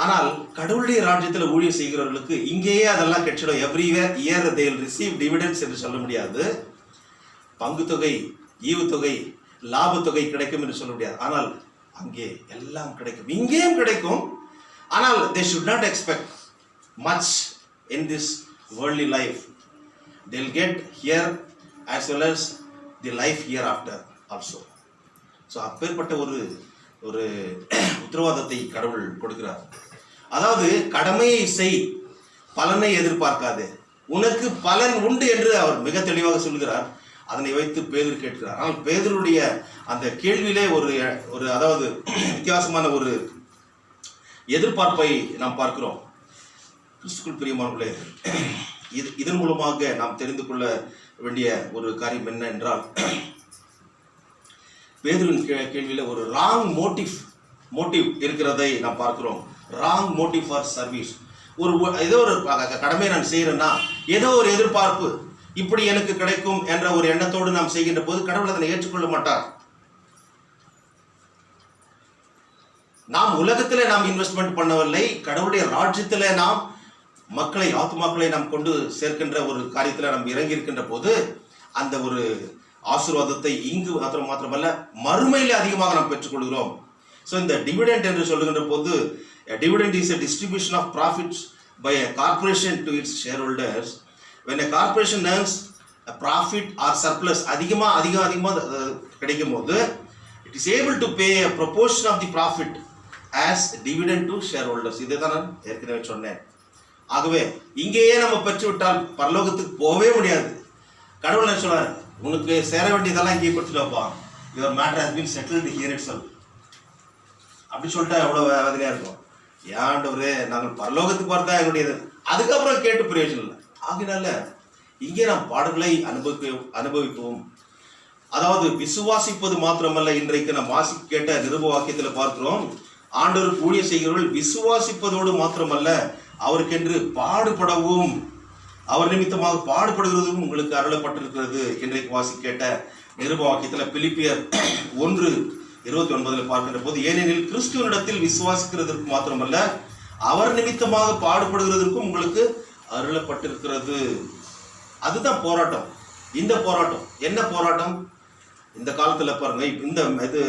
ஆனால் கடவுளுடைய ராஜ்யத்தில் ஊழியம் செய்கிறவர்களுக்கு இங்கேயே அதெல்லாம் கிடைச்சிடும். Everywhere year they will receive dividends என்று சொல்ல முடியாது. பங்கு தொகை, ஈவு தொகை, லாப தொகை கிடைக்கும் என்று சொல்ல முடியாது. ஆனால் அங்கே எல்லாம் கிடைக்கும், இங்கேயும் கிடைக்கும். ஆனால் they should not expect much in this worldly life. They will get here as well as the life hereafter also. So அப்பேற்பட்ட ஒரு உத்தரவாதத்தை கடவுள் கொடுக்கிறார். அதாவது கடமையை செய், பலனை எதிர்பார்க்காதே, உனக்கு பலன் உண்டு என்று அவர் மிக தெளிவாக சொல்கிறார். அதனை வைத்து பேதுரு கேட்கிறார். ஆனால் பேதுருடைய அந்த கேள்வியிலே ஒரு அதாவது வித்தியாசமான ஒரு எதிர்பார்ப்பை நாம் பார்க்கிறோம். கிறிஸ்துக்குள் பிரியமானவர்களே, இதன் மூலமாக நாம் தெரிந்து கொள்ள வேண்டிய ஒரு காரியம் என்ன என்றால், பேதுருவின் கேள்வியில ஒரு ராங் மோட்டிவ் இருக்கிறதை நாம் பார்க்கிறோம். Wrong motive for service. ஏதோ ஒரு கடமையை நான் செய்யறேன்னா ஏதோ ஒரு எதிர்பார்ப்பு, இப்படி எனக்கு கிடைக்கும் என்ற ஒரு எண்ணத்தோடு நாம் செய்கின்ற போது கடவுள் அதனை ஏற்றுக்கொள்ள மாட்டார். நாம் உலகத்திலே நாம் இன்வெஸ்ட்மெண்ட் பண்ணவில்லை, கடவுளுடைய ராஜ்யத்திலே நாம் மக்களை, ஆத்துமாக்களை நாம் கொண்டு சேர்க்கின்ற ஒரு காரியத்தில் நாம் இறங்கி இருக்கின்ற போது அந்த ஒரு ஆசீர்வாதத்தை இங்கு மாத்திரமல்ல மறுமையிலே அதிகமாக நாம் பெற்றுக்கொள்கிறோம். ஸோ இந்த டிவிடெண்ட் என்று சொல்லுகின்ற போது, dividend is a distribution of profits by a corporation to its shareholders. When a corporation earns a profit or surplus, அதிகமாக கிடைக்கும் போது it is able to pay a proportion of the profit as dividend to shareholders. இதை தான் நான் ஏற்கனவே சொன்னேன். ஆகவே இங்கேயே நம்ம பெற்றுவிட்டால் பரலோகத்துக்கு போகவே முடியாது. கடவுள் என்ன சொல்றார், உனக்கு சேர வேண்டியதெல்லாம் இங்கே கொடுத்துட்டு வைப்பான். your matter has been settled here itself. அப்படி சொல்லிட்டா எவ்வளவு வேதனையா இருக்கும். ஏன்டவரே, நாங்கள் பரலோகத்துக்கு பார்த்தா என்னுடையது, அதுக்கப்புறம் கேட்டு பிரயோஜனம் இல்லை. ஆகினால இங்கே நாம் பாடுகளை அனுபவிக்கவும், அதாவது விசுவாசிப்பது மாத்திரமல்ல. இன்றைக்கு நாம் கேட்ட நிருப வாக்கியத்தில் பார்க்கிறோம், ஆண்டவருக்கு ஊழியம் செய்கிறவர்கள் விசுவாசிப்பதோடு மாத்திரமல்ல, அவருக்கென்று பாடுபடவும், அவர் நிமித்தமாக பாடுபடுகிறதும் உங்களுக்கு அருளப்பட்டிருக்கிறது. இன்றைக்கு கேட்ட நிருப வாக்கியத்தில் பிலிப்பியர் 1:29 பார்க்கின்ற போது, ஏனெனில் கிறிஸ்துவனிடத்தில் விசுவாசிக்கிறதற்கு மாத்திரமல்ல, அவர் நிமித்தமாக பாடுபடுகிறதற்கும் உங்களுக்கு அருளப்பட்டிருக்கிறது. அதுதான் போராட்டம். இந்த போராட்டம் என்ன போராட்டம்? இந்த காலத்தில் பாருங்க, இந்த இது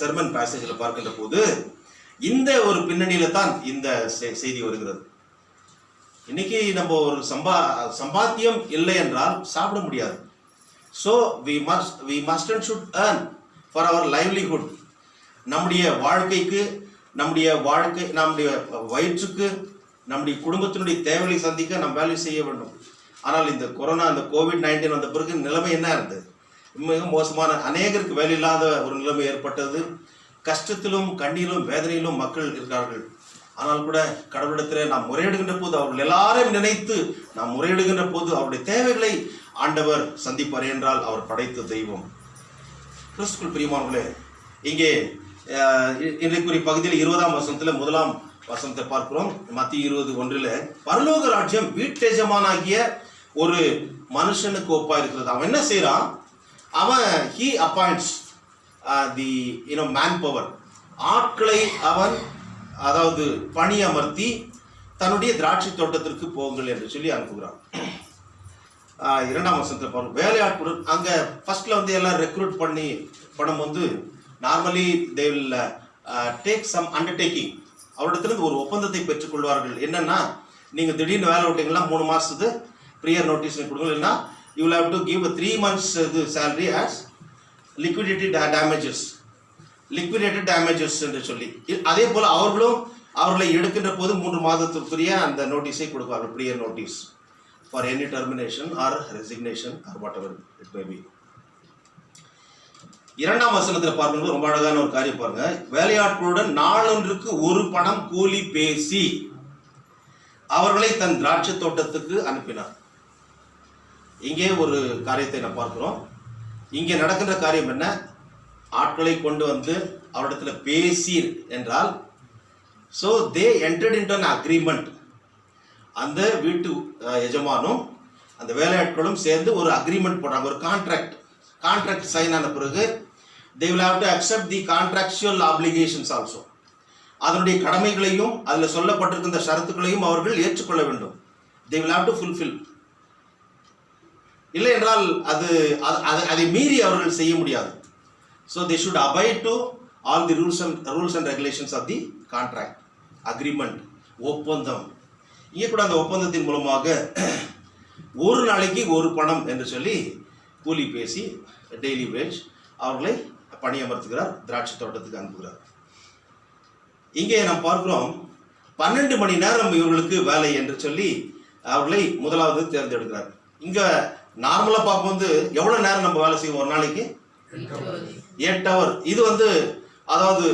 செர்மன் பேசேஜில் பார்க்கின்ற போது இந்த ஒரு பின்னணியில தான் இந்த செய்தி வருகிறது. இன்னைக்கு நம்ம ஒரு சம்பாத்தியம் இல்லை என்றால் சாப்பிட முடியாது. So we must and should earn for our livelihood. நம்முடைய வாழ்க்கைக்கு, நம்முடைய வயிற்றுக்கு, நம்முடைய குடும்பத்தினுடைய தேவைகளை சந்திக்க நாம் வேலை செய்ய வேண்டும். ஆனால் இந்த கொரோனா, இந்த COVID-19 வந்த பிறகு நிலைமை என்ன இருந்தது? மிக மோசமான, அநேகருக்கு வேலை இல்லாத ஒரு நிலைமை ஏற்பட்டது. கஷ்டத்திலும் கண்ணீரிலும் வேதனையிலும் மக்கள் இருக்கிறார்கள். ஆனால் கூட கடவுளிடத்தில் நாம் முறையிடுகின்ற போது, அவர்கள் எல்லாரையும் நினைத்து நாம் முறையிடுகின்ற போது அவருடைய தேவைகளை ஆண்டவர் சந்திப்பார். என்றால் அவர் படைத்த தெய்வம். கிறிஸ்துக்குள் பிரியமானவர்களே, இங்கே இன்றைக்குரிய பகுதியில் 20ஆம் வசனத்தில் 1ஆம் வசனத்தை பார்க்கிறோம். மத்திய 20:1 பரலோக ராஜ்யம் வீட்டெஜமானாகிய ஒரு மனுஷனுக்கு ஒப்பா இருக்கிறது. அவன் என்ன செய்யறான்? அவன் he appoints the man power, ஆட்களை அவன் அதாவது பணி அமர்த்தி தன்னுடைய திராட்சை தோட்டத்திற்கு போங்கள் என்று சொல்லி அனுப்புகிறான். 2ஆம் வசனத்தில் பாருங்க, வேலையாட்களுடன் அங்கே ஃபர்ஸ்ட்ல எல்லாம் ரெக்ரூட் பண்ணும்போது normally they will take some undertaking. அவரிடத்துலேருந்து ஒரு ஒப்பந்தத்தை பெற்றுக்கொள்வார்கள். என்னன்னா, நீங்கள் திடீர்னு வேலை விட்டீங்கன்னா 3 மாதத்துக்கு ப்ரியர் நோட்டீஸ் கொடுங்க, இல்லைன்னா you will have to give 3 months இது சேலரி ஆஸ் லிக்விடேட்டட் டேமேஜஸ் என்று சொல்லி, அதே போல் அவர்களை எடுக்கின்ற போது 3 மாதத்திற்குரிய அந்த நோட்டீஸை கொடுப்பார்கள், prior notice for any termination or resignation or whatever it may be. 2ஆம் வசனத்தில் பார்க்கும்போது ரொம்ப அழகான ஒரு காரியம் பாருங்க, வேலையாட்களுடன் நாளொன்றுக்கு 1 பணம் கூலி பேசி அவர்களை தன் திராட்சை தோட்டத்துக்கு அனுப்பினார். இங்கே ஒரு காரியத்தை நாம் பார்க்கிறோம். இங்கே நடக்கின்ற காரியம் என்ன? ஆட்களை கொண்டு வந்து அவரிடத்துல பேசி என்றால், so they entered into an agreement. அந்த வீட்டு எஜமானும் அந்த வேலையாட்களும் சேர்ந்து ஒரு அக்ரிமெண்ட் போடுறாங்க, ஒரு கான்ட்ராக்ட் சைன் ஆன பிறகு they will have to accept the contractual obligations also. அதனுடைய கடமைகளையும் அதில் சொல்லப்பட்டிருக்கின்ற ஷரத்துக்களையும் அவர்கள் ஏற்றுக்கொள்ள வேண்டும். they will have to fulfill. இல்லை என்றால் அதை மீறி அவர்கள் செய்ய முடியாது. so they should abide to all the rules and regulations of the contract, agreement, ஒப்பந்தம். இங்கே கூட அந்த ஒப்பந்தத்தின் மூலமாக ஒரு நாளைக்கு 1 பணம் என்று சொல்லி கூலி பேசி டெய்லி வேஜ் அவர்களை பணியமர்த்துகிறார், திராட்சை தோட்டத்துக்கு அனுப்புகிறார். இங்கே நாம் பார்க்கிறோம் 12 மணி நேரம் இவர்களுக்கு வேலை என்று சொல்லி அவர்களை முதலாவது தேர்ந்தெடுக்கிறார். இங்கே நார்மலாக பார்க்கும்போது எவ்வளோ நேரம் நம்ம வேலை செய்வோம் ஒரு நாளைக்கு? 8 hour. இது வந்து அதாவது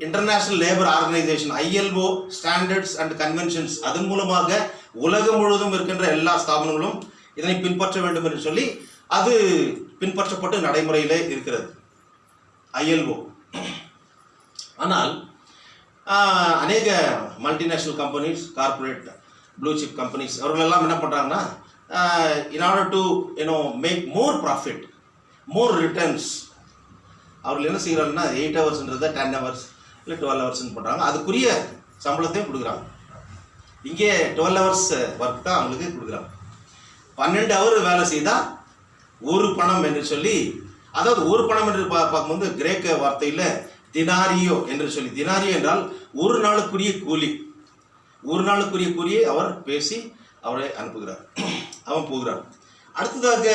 international labour organisation ILO standards and conventions அதன் மூலமாக உலகம் முழுவதும் இருக்கின்ற எல்லா ஸ்தாபனங்களும் இதனை பின்பற்ற வேண்டும் என்று சொல்லி அது பின்பற்றப்பட்டு நடைமுறையிலே இருக்கிறது ILO. ஆனால் அநேக multinational companies, corporate blue chip companies அவர்களெல்லாம் என்ன பண்ணுறாங்கன்னா in order to make more profit, more returns, அவர்கள் என்ன செய்கிறாங்கன்னா 8 hours-ன்றதை 10 hours இல்லை 12 hours-ன்னு பண்ணுறாங்க. அதுக்குரிய சம்பளத்தையும் கொடுக்குறாங்க. இங்கே 12 hours ஒர்க் தான் அவங்களுக்கு கொடுக்குறாங்க. 12 hour வேலை செய்தால் ஒரு பணம் என்று சொல்லி, அதாவது ஒரு பணம் என்று பார்க்கும்போது கிரேக்க வார்த்தையில் தினாரியோ என்று சொல்லி, தினாரியோ என்றால் ஒரு நாளுக்குரிய கூலி, ஒரு நாளுக்குரிய கூலியை அவர் பேசி அவரை அனுப்புகிறார், அவன் போகிறார். அடுத்ததாக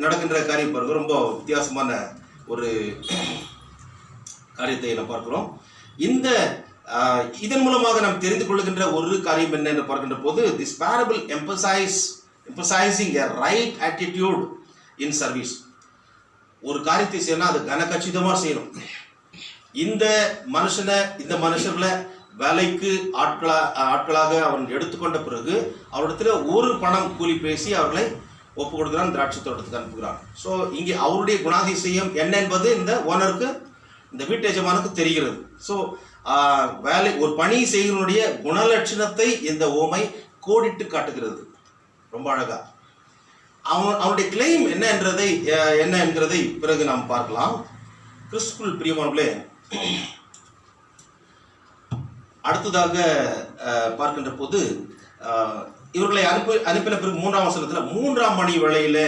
நடக்கின்ற காரியம் பாருங்க, ரொம்ப வித்தியாசமான ஒரு காரியத்தை நாம் பார்க்கிறோம். இதன் மூலமாக நாம் தெரிந்து கொள்கின்ற ஒரு காரியம் என்ன என்று பார்க்கின்ற போது, this parable emphasizing a right attitude in service. ஒரு காரியத்தை செய்யணும், அது கனகச்சிதமாக செய்யணும். இந்த மனுஷர்களை வேலைக்கு ஆட்களாக அவன் எடுத்துக்கொண்ட பிறகு அவரிடத்துல ஒரு பணம் கூலி பேசி அவர்களை ஒப்பு கொடுக்கிறான், திராட்சை தோட்டத்துக்கு அனுப்புகிறான். ஸோ இங்கே அவருடைய குணாதிசயம் என்ன என்பது இந்த ஓனருக்கு, இந்த வீட்டு எஜமானுக்கு தெரிகிறது. ஸோ ஒரு பணி செய்கிறவனுடைய குணலட்சணத்தை இந்த ஓமை கோடிட்டு காட்டுகிறது ரொம்ப அழகா. அவனுடைய கிளைம் என்ன என்கிறதை பிறகு நாம் பார்க்கலாம். கிறிஸ்துவுக்குள் பிரியமானவர்களே, அடுத்ததாக பார்க்கின்ற போது இவர்களை அனுப்பின பிறகு 3ஆம் வசனத்தில் 3ஆம் மணி வேளையில்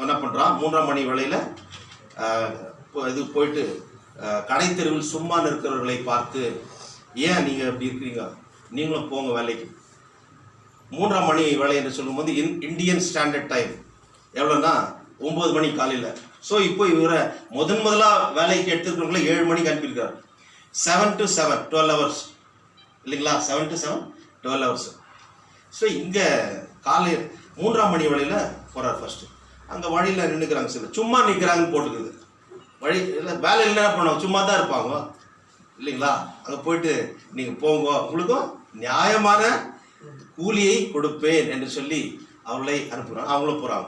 என்ன பண்ணுறான்? 3ஆம் மணி வேளையில் இது போயிட்டு கடை தெருவில் சும்மா இருக்கிறவர்களை பார்த்து, ஏன் நீங்கள் இப்படி இருக்கிறீங்க, நீங்களும் போங்க வேலைக்கு. 3ஆம் மணி வேலை என்று சொல்லும்போது இந்தியன் ஸ்டாண்டர்ட் டைம் எவ்வளோன்னா 9 மணி காலையில். ஸோ இப்போ இவரை முதலாக வேலைக்கு எடுத்துருக்கிறவங்கள 7 மணிக்கு அனுப்பியிருக்காரு. 7 to 7 12 hours இல்லைங்களா? 7 to 7 12 hours. ஸோ இங்கே காலை 3ஆம் மணி வேலையில் போகிறார். ஃபர்ஸ்ட்டு அங்கே வழியில் நின்றுக்கிறாங்க, சில சும்மா நிற்கிறாங்கன்னு போட்டுக்குது. வழி இல்லை, வேலை இல்லை, என்ன பண்ணுவாங்க, சும்மா தான் இருப்பாங்க இல்லைங்களா? அங்கே போயிட்டு நீங்கள் போங்க, உங்களுக்கும் நியாயமான கூலியை கொடுப்பேன் என்று சொல்லி அவர்களை அனுப்புகிறாங்க. அவங்களும் போகிறாங்க.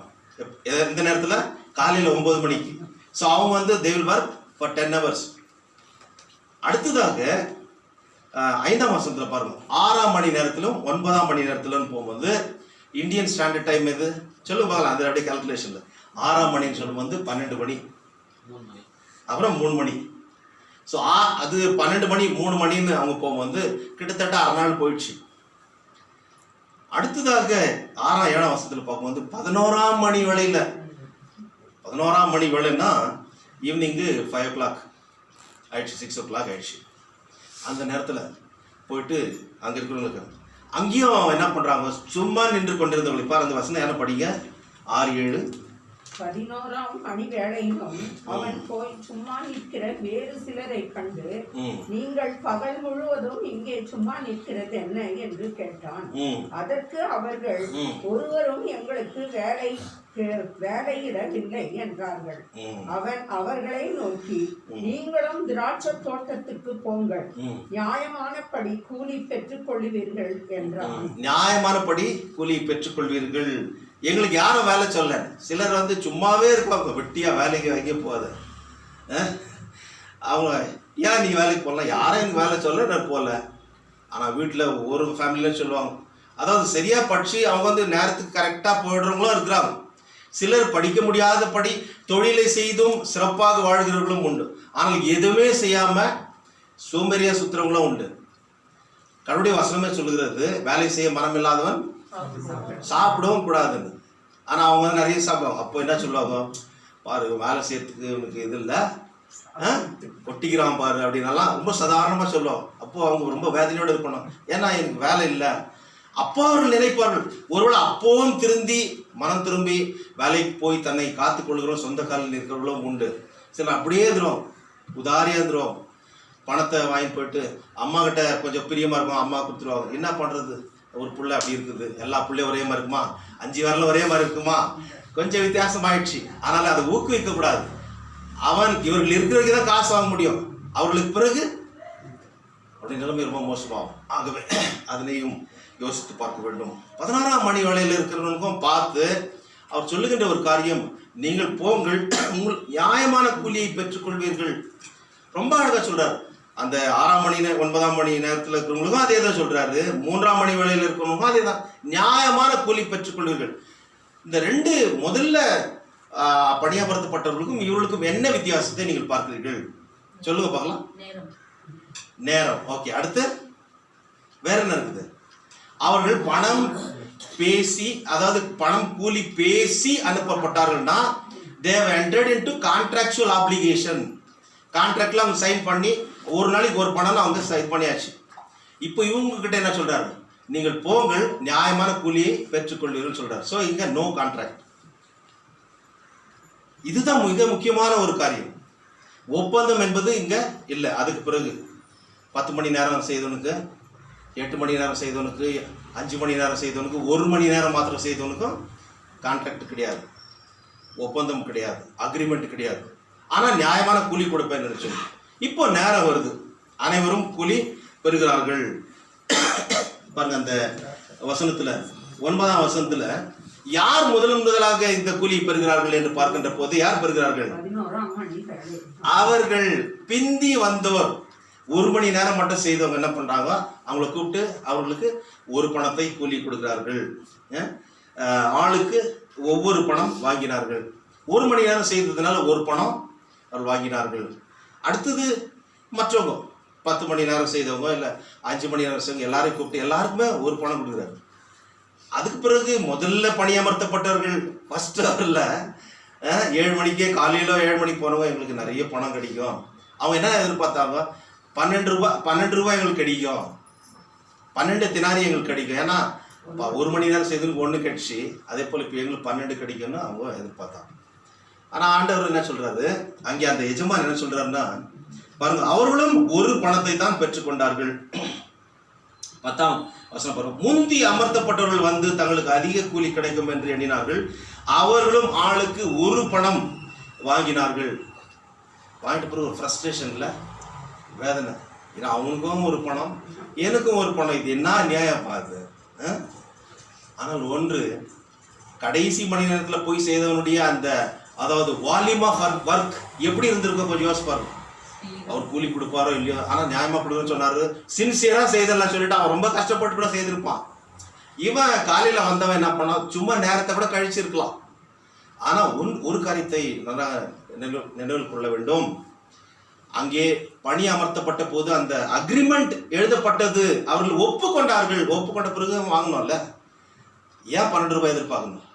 இந்த நேரத்தில் காலையில் 9 மணிக்கு. ஸோ அவங்க வந்து they will work for 10 hours. அடுத்ததாக 5ஆம் வசனத்தில் பாருங்க, 6ஆம் மணி நேரத்திலும் 9ஆம் மணி நேரத்திலும் போகும்போது இந்தியன் ஸ்டாண்டர்ட் டைம் எது சொல்லுங்க பார்க்கலாம். அது அப்படியே கால்குலேஷனில் 6ஆம் மணின்னு சொல்லும்போது 12 மணி, அப்புறம் 3 மணி. ஸோ அது 12 மணி 3 மணின்னு அவங்க போகும்போது கிட்டத்தட்ட 6 நாள் போயிடுச்சு. அடுத்ததாக 6ஆம் 7ஆம் வசனத்தில் பார்க்கும்போது 11ஆம் மணி வேளையில், 11ஆம் மணி வேலைன்னா ஈவினிங்கு 5 o'clock ஆயிடுச்சு, 6 o'clock ஆயிடுச்சு. அந்த நேரத்தில் போயிட்டு அங்கே இருக்கிறவங்களுக்கு அங்கேயும் என்ன பண்ணுறாங்க, சும்மா நின்று கொண்டிருந்தவங்களை பாரு. அந்த வசனம் என்ன படிங்க, 6-7. 11ஆம் மணி வேளையிலும் அவன் போய் சும்மா நிற்கிற வேறு சிலரை கண்டு, நீங்கள் பகல் முழுவதும் இங்கே சும்மா நிற்கிறது என்ன என்று கேட்டான். அதற்கு அவர்கள், ஒருவரும் எங்களுக்கு வேலையிடவில்லை என்றார்கள். அவன் அவர்களை நோக்கி, நீங்களும் திராட்சை தோட்டத்துக்கு போங்கள், நியாயமானபடி கூலி பெற்றுக் கொள்வீர்கள் என்றான். நியாயமானபடி கூலி பெற்றுக் கொள்வீர்கள். எங்களுக்கு யாரும் வேலை சொல்ல, சிலர் வந்து சும்மாவே இருப்பாங்க, வெட்டியா வேலைக்கு வைக்க போகாத. அவங்க ஏன் நீ வேலைக்கு போகலாம், யாரும் எனக்கு வேலை சொல்ல, நான் போகல. ஆனால் வீட்டில் ஒரு ஃபேமிலியும் சொல்லுவாங்க. அதாவது சரியாக படித்து அவங்க வந்து நேரத்துக்கு கரெக்டாக போயிடுறவங்களும் இருக்கிறாங்க. சிலர் படிக்க முடியாதபடி தொழிலை செய்தும் சிறப்பாக வாழ்கிறவர்களும் உண்டு. ஆனால் எதுவுமே செய்யாமல் சோம்பேறியா சுற்றுறவங்களும் உண்டு. கடவுளுடைய வசனமே சொல்லுகிறது, வேலை செய்ய மனம் இல்லாதவன் சாப்பிடவும் கூடாதுன்னு. ஆனால் அவங்க வந்து நிறைய சாப்பிடுவாங்க. அப்போ என்ன சொல்லுவாங்க, பாரு வேலை செய்யறதுக்கு உனக்கு இது இல்லை, கொட்டிக்கிறான் பாரு அப்படின்னலாம் ரொம்ப சாதாரணமாக சொல்லுவாங்க. அப்போது அவங்க ரொம்ப வேதனையோடு இருக்கணும், ஏன்னா எனக்கு வேலை இல்லை. அப்போ அவர்கள் நினைப்பார்கள், ஒருவேளை அப்போவும் மனம் திரும்பி வேலைக்கு போய் தன்னை காத்து கொள்கிறோம் சொந்த காலில் இருக்கிறவர்களும் உண்டு. சில அப்படியே இருந்துரும், உதாரியாக இருந்துரும். பணத்தை வாங்கி போயிட்டு அம்மா கிட்ட கொஞ்சம் பிரியமாக இருக்கும், அம்மா கொடுத்துருவாங்க. என்ன பண்ணுறது, ஒரு புள்ள அப்படி இருக்குது, எல்லா புள்ளையும் ஒரே மாதிரி இருக்குமா, 5 விரலும் ஒரே மாதிரி இருக்குமா, கொஞ்சம் வித்தியாசமாயிடுச்சு. அதனால் அதை ஊக்குவிக்கக்கூடாது. இவர்கள் இருக்கிறதுக்கு தான் காசு வாங்க முடியும், அவர்களுக்கு பிறகு அப்படி நிலைமை ரொம்ப மோசமாகும். ஆகவே அதனையும் யோசித்து பார்க்க வேண்டும். 16ஆம் மணி வேளையில் இருக்கிறவங்களுக்கும் பார்த்து அவர் சொல்லுகின்ற ஒரு காரியம், நீங்கள் போங்கள், உங்கள் நியாயமான கூலியை பெற்றுக்கொள்வீர்கள். ரொம்ப அழகாக சொல்றார். அந்த 6ஆம் மணி 9ஆம் மணி நேரத்தில் இருக்கிறவங்களுக்கும் அதே தான் சொல்றாரு, 3ஆம் மணி வேளையில் இருக்கிறவங்களுக்கும் அதே தான், நியாயமான கூலி பெற்றுக்கொள்வீர்கள். இந்த 2 முதல்ல பணியமர்த்தப்பட்டவர்களுக்கும் இவர்களுக்கும் என்ன வித்தியாசத்தை நீங்கள் பார்க்கிறீர்கள்? சொல்லுங்க பார்க்கலாம். நேரம். ஓகே, அடுத்து வேற என்ன இருக்குது? அவர்கள் பணம் பேசி, அதாவது பணம் கூலி பேசி அனுப்பப்பட்டார்கள்னா they have entered into contractual obligation. கான்ட்ராக்ட்ல அவங்க சைன் பண்ணி ஒரு நாளைக்கு ஒரு பணம் அவங்க சைன் பண்ணியாச்சு. இப்போ இவங்க கிட்ட என்ன சொல்றாரு? நீங்கள் போங்கள், நியாயமான கூலியை பெற்றுக்கொள்வீர்கள் சொல்றாரு. ஸோ இங்க நோ கான்ட்ராக்ட். இதுதான் மிக முக்கியமான ஒரு காரியம். ஒப்பந்தம் என்பது இங்க இல்லை. அதுக்கு பிறகு 10 மணி நேரம் செய்தவனுக்கு, 8 மணி நேரம் செய்தவனுக்கு, 5 மணி நேரம் செய்தவனுக்கு, 1 மணி நேரம் மாத்திரம் செய்தவனுக்கும் கான்ட்ராக்ட் கிடையாது, ஒப்பந்தம் கிடையாது, அக்ரிமெண்ட் கிடையாது. ஆனால் நியாயமான கூலி கொடுப்பேன்னு சொல்லி இப்போ நேரம் வருது, அனைவரும் கூலி பெறுகிறார்கள். பாருங்க அந்த வசனத்துல 9ஆம் வசனத்துல யார் முதலாக இந்த கூலி பெறுகிறார்கள் என்று பார்க்கின்ற போது யார் பெறுகிறார்கள்? அவர்கள் பிந்தி வந்தோர். 1 மணி நேரம் மட்டும் செய்தவங்க என்ன பண்றாங்க? அவங்கள கூப்பிட்டு அவர்களுக்கு ஒரு பணத்தை கூலி கொடுக்கிறார்கள். ஆளுக்கு ஒவ்வொரு பணம் வாங்கினார்கள். 1 மணி நேரம் செய்ததுனால ஒரு பணம் அவர்கள் வாங்கினார்கள். அடுத்தது மற்றவங்க 10 மணி நேரம் செய்தவங்க இல்லை 5 மணி நேரம் செய்தவங்க எல்லாரையும் கூப்பிட்டு எல்லாருக்குமே ஒரு பணம் கொடுக்குறாரு. அதுக்கு பிறகு முதல்ல பணியமர்த்தப்பட்டவர்கள் ஃபர்ஸ்ட் ஹவரில் 7 மணிக்கே காலையில் 7 மணிக்கு போனவங்க எங்களுக்கு நிறைய பணம் கிடைக்கும். அவங்க என்ன எதிர்பார்த்தாங்க? 12 ரூபாய் எங்களுக்கு கிடைக்கும், 12 தினாரி எங்களுக்கு கிடைக்கும். ஏன்னா 1 மணி நேரம் செய்தவங்களுக்கு 1 கிடைச்சி, அதே போல் இப்போ எங்களுக்கு 12 கிடைக்கும்னு அவங்க எதிர்பார்த்தாங்க. ஆனால் ஆண்டவர் என்ன சொல்றாரு? அங்கே அந்த எஜமான் என்ன சொல்றாருன்னா, பாருங்க, அவர்களும் ஒரு பணத்தை தான் பெற்றுக்கொண்டார்கள். 10ஆம் வசனம் பாருங்க. முந்தி அமர்த்தப்பட்டவர்கள் வந்து தங்களுக்கு அதிக கூலி கிடைக்கும் என்று எண்ணினார்கள், அவர்களும் ஆளுக்கு ஒரு பணம் வாங்கினார்கள். வாங்கிட்டு பிறகு ஒரு ஃப்ரஸ்ட்ரேஷன்ல வேதனை, ஏன்னா அவனுக்கும் ஒரு பணம் எனக்கும் ஒரு பணம், இது என்ன நியாயம் பார்த்து. ஆனால் ஒன்று, கடைசி மணி நேரத்தில் போய் செய்தவனுடைய அந்த அதாவது வால்யூம் ஆஃப் ஒர்க் எப்படி இருந்திருக்கும் கொஞ்சம் யோசிச்சு பாருங்க. அவர் கூலி கொடுப்பாரோ இல்லையோ, ஆனால் நியாயமாக கொடுக்குன்னு சொன்னார், சின்சியராக செய்தலாம் சொல்லிட்டு அவன் ரொம்ப கஷ்டப்பட்டு கூட செய்திருப்பான். இவன் காலையில் வந்தவன் என்ன பண்ணான்? சும்மா நேரத்தை கூட கழிச்சிருக்கலாம். ஆனால் ஒரு காரியத்தை நல்லா நினைவில் கொள்ள வேண்டும். அங்கே பணி அமர்த்தப்பட்ட போது அந்த அக்ரிமெண்ட் எழுதப்பட்டது, அவர்கள் ஒப்புக்கொண்டார்கள். ஒப்புக்கொண்ட பிறகு வாங்கணும்ல, ஏன் 12 ரூபாய் எதிர்பார்க்கணும்?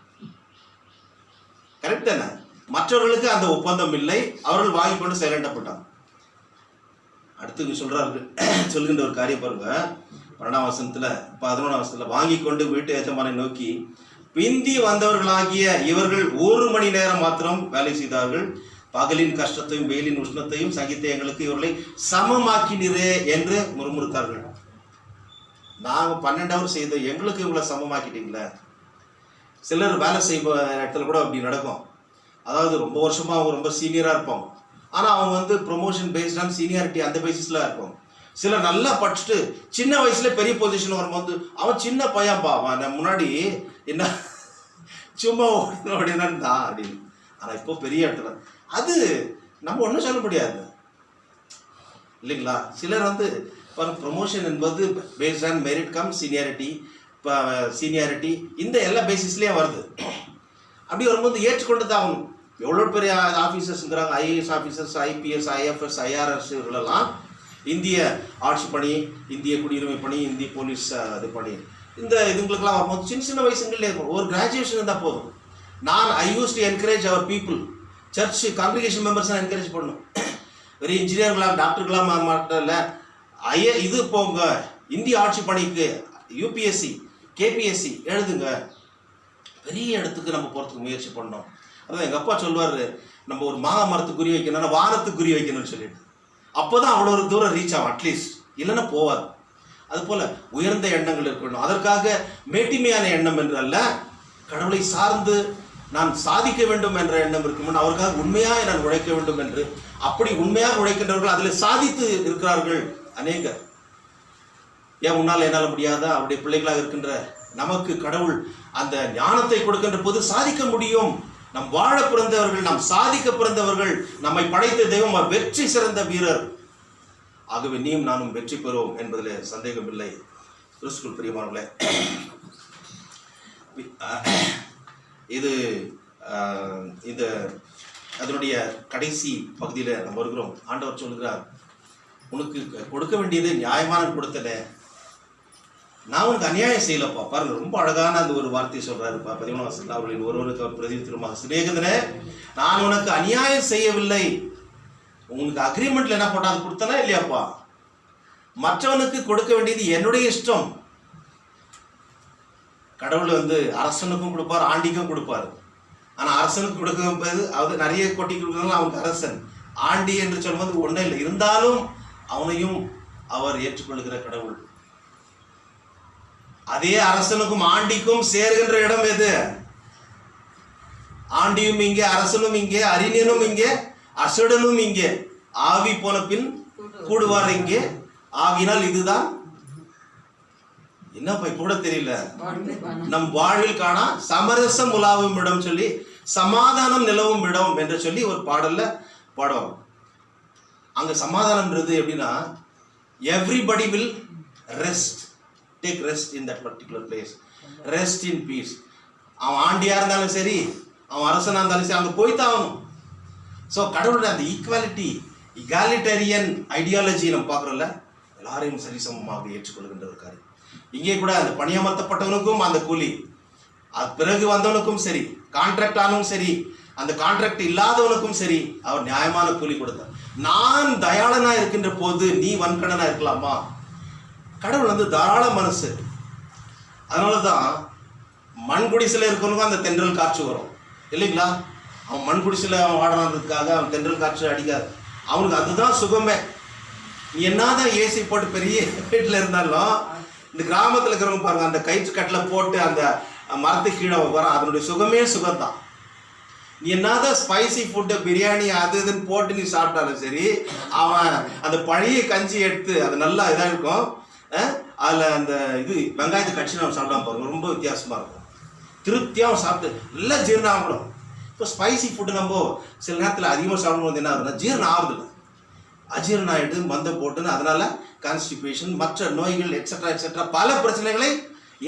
கரெக்ட் தானே? மற்றவர்களுக்கு அந்த ஒப்பந்தம் இல்லை, அவர்கள் வாங்கி கொண்டு சைலண்டாக அடுத்து சொல்கின்ற ஒரு காரியம் பாருங்க. 12ஆம் வசனத்துல 11ஆம் வசனத்துல வாங்கி கொண்டு வீட்டு எஜமானை நோக்கி, பிந்தி வந்தவர்களாகிய இவர்கள் 1 மணி நேரம் மாத்திரம் வேலை செய்தார்கள், பகலின் கஷ்டத்தையும் வெயிலின் உஷ்ணத்தையும் சகித்த எங்களுக்கு இவர்களை சமமாக்கினீரே என்று முறுமுறுத்தார்கள். நாங்கள் 12 ஹவர் செய்தோம், எங்களுக்கு இவங்களை சமமாக்கிட்டீங்களே. சிலர் வேலை செய்ய இடத்துல கூட அப்படி நடக்கும். அதாவது ரொம்ப வருஷமாக அவங்க ரொம்ப சீனியராக இருப்பாங்க, ஆனால் அவங்க வந்து ப்ரொமோஷன் பேஸ்ட் ஆன் சீனியாரிட்டி அந்த பேசிஸில் இருப்பாங்க. சிலர் நல்லா படிச்சுட்டு சின்ன வயசுல பெரிய பொசிஷன் வரும்போது அவன் சின்ன பையன்பா, அவன் முன்னாடி என்ன சும்மா ஓடினா அப்படின்னு, ஆனால் இப்போ பெரிய இடத்துல அது நம்ம ஒன்றும் சொல்ல முடியாது இல்லைங்களா. சிலர் வந்து ப்ரொமோஷன் என்பது based on merit come seniority, இப்போ சீனியாரிட்டி இந்த எல்லா பேசிஸ்லேயே வருது. அப்படி வரும்போது ஏற்றுக்கொண்டு தான் ஆகணும். எவ்வளோ பெரிய ஆஃபீஸர்ஸுங்கிறாங்க, IAS officers, IPS, IFS, IRS இவர்களெல்லாம் இந்திய ஆட்சி பணி, இந்திய குடியுரிமை பணி, இந்திய போலீஸ் இது பணி, இந்த இதுங்களுக்கெல்லாம் வரும்போது சின்ன சின்ன வயசுங்களே ஒரு கிராஜுவேஷன் இருந்தால் போதும். I use to encourage our people, church congregation members encourage பண்ணணும். வெறும் இன்ஜினியர்களாம் டாக்டர்களாம் மட்டும் இல்லை, இது போங்க இந்திய ஆட்சி பணிக்கு யூபிஎஸ்சி கேபிஎஸ்சி எழுதுங்க, பெரிய இடத்துக்கு நம்ம போகிறதுக்கு முயற்சி பண்ணோம். அதான் எங்கள் அப்பா சொல்லுவார், நம்ம ஒரு மாங்கா மரத்துக்கு குறி வைக்கணும்னா வானத்துக்கு குறி வைக்கணும்னு சொல்லிட்டு, அப்போ தான் அவ்வளோ ஒரு தூரம் ரீச் ஆகும் அட்லீஸ்ட், இல்லைன்னா போவாது. அதுபோல உயர்ந்த எண்ணங்கள் இருக்கணும். அதற்காக மேட்டிமையான எண்ணம் என்று அல்ல, கடவுளை சார்ந்து நான் சாதிக்க வேண்டும் என்ற எண்ணம் இருக்கும். அவருக்காக உண்மையாக நான் உழைக்க வேண்டும் என்று, அப்படி உண்மையாக உழைக்கின்றவர்கள் அதில் சாதித்து இருக்கிறார்கள் அநேகர். ஏன் உன்னால் என்னால் முடியாதா? அவருடைய பிள்ளைகளாக இருக்கின்ற நமக்கு கடவுள் அந்த ஞானத்தை கொடுக்கின்ற போது சாதிக்க முடியும். நம் வாழ பிறந்தவர்கள், நாம் சாதிக்க பிறந்தவர்கள், நம்மை படைத்த தெய்வம் வெற்றி சிறந்த வீரர். ஆகவே நீயும் நானும் வெற்றி பெறுவோம் என்பதில் சந்தேகம் இல்லை. கிறிஸ்துவுக்குள் பிரியமானவர்களே, இது இந்த அதனுடைய கடைசி பகுதியில் நம்ம வருகிறோம். ஆண்டவர் சொல்கிறார், உனக்கு கொடுக்க வேண்டியது நியாயமான கொடுத்தல, நான் உனக்கு அநியாயம் செய்யலப்பா. பாருங்க, ரொம்ப அழகான அந்த ஒரு வார்த்தையை சொல்றாருப்பா. 11ஆம் வசனத்தில் அவர்களின் ஒருவனுக்கு அவர் பிரதித்திரமாக, சிநேகிதனே, நான் உனக்கு அநியாயம் செய்யவில்லை. உனக்கு அக்ரிமெண்ட்ல என்ன போட்டா அது கொடுத்தனா இல்லையாப்பா? மற்றவனுக்கு கொடுக்க வேண்டியது என்னுடைய இஷ்டம். கடவுள் அரசனுக்கும் கொடுப்பார், ஆண்டிக்கும் கொடுப்பார். ஆனா அரசனுக்கு கொடுக்கும்போது அது நிறைய கொட்டி கொடுக்கறதுனால அவனுக்கு அரசன். ஆண்டி என்று சொல்வது ஒன்றும் இல்லை, இருந்தாலும் அவனையும் அவர் ஏற்றுக்கொள்கிற கடவுள். அதே அரசனுக்கும் ஆண்டிக்கும் சேர்கின்ற இடம் எது? ஆண்டியும் இங்கே, அரசனும் இங்கே, அறிஞனும் இங்கே, அசடனும் இங்கே, ஆவி போன பின் கூடுவார் இங்கே. ஆகினால் இதுதான் என்னப்பா கூட தெரியல, நம் வாழ்வில் காணா சமரசம் உலாவும் இடம் சொல்லி, சமாதானம் நிலவும் இடம் என்று சொல்லி ஒரு பாடல்ல பாடுவாங்க. அங்க சமாதானம்ன்றது எப்படின்னா, everybody will rest, take rest in that particular place, rest in peace. அவன் ஆண்டியா இருந்தாலும் சரி, அவன் அரசனா இருந்தாலும் சரி, அங்க போய்தான் ஆகணும். ஸோ கடவுளுடைய அந்த ஈக்குவாலிட்டி, இகாலிட்டேரியன் ஐடியாலஜி நம்ம பார்க்குறோம்ல, எல்லாரையும் சரிசமமாக ஏற்றுக்கொள்கின்ற ஒரு காரியம். இங்கே கூட அந்த பணியமர்த்தப்பட்டவனுக்கும் அந்த கூலி, அது பிறகு வந்தவனுக்கும் சரி, கான்ட்ராக்ட் ஆனவும் சரி, அந்த கான்ட்ராக்ட் இல்லாதவனுக்கும் சரி, அவர் நியாயமான கூலி கொடுத்தார். நான் தயாளனா இருக்கின்ற போது நீ வன்கடனா இருக்கலாமா? கடவுள் தாராள மனசு. அதனாலதான் மண் குடிசையில் இருக்கிறவனுக்கும் அந்த தென்றல் காற்று வரும் இல்லைங்களா? அவன் மண் குடிசையில் அவன் வாடனதுக்காக அவன் தென்றல் காற்று அடிக்காது, அவனுக்கு அதுதான் சுகமே. நீ என்னதான் ஏசி போட்டு பெரிய வீட்டில் இருந்தாலும், இந்த கிராமத்தில் இருக்கிறவங்க பாருங்க, அந்த கயிற்று கட்டில் போட்டு அந்த மரத்துக்கு கீழே வர, அதனுடைய சுகமே சுகம்தான். நீ என்னதான் ஸ்பைசி ஃபுட்டு, பிரியாணி அது இதுன்னு போட்டு நீ சாப்பிட்டாலும் சரி, அவன் அந்த பழைய கஞ்சி எடுத்து அது நல்லா இதாக இருக்கும், அதில் அந்த இது வெங்காயத்தை கட்சி நம்ம சாப்பிடாம பாருங்க, ரொம்ப வித்தியாசமாக இருக்கும். திருப்தியாக சாப்பிட்டு நல்லா ஜீரணம் ஆகணும். இப்போ ஸ்பைசி ஃபுட்டு நம்ம சில நேரத்தில் அதிகமாக சாப்பிடும்போது என்ன ஆகுதுன்னா, ஜீரணம் ஆகுதுல்ல, அஜீரணம் ஆகிட்டு மந்த போட்டுன்னு, அதனால கான்ஸ்டிபேஷன், மற்ற நோய்கள் எக்ஸட்ரா எக்ஸட்ரா பல பிரச்சனைகளை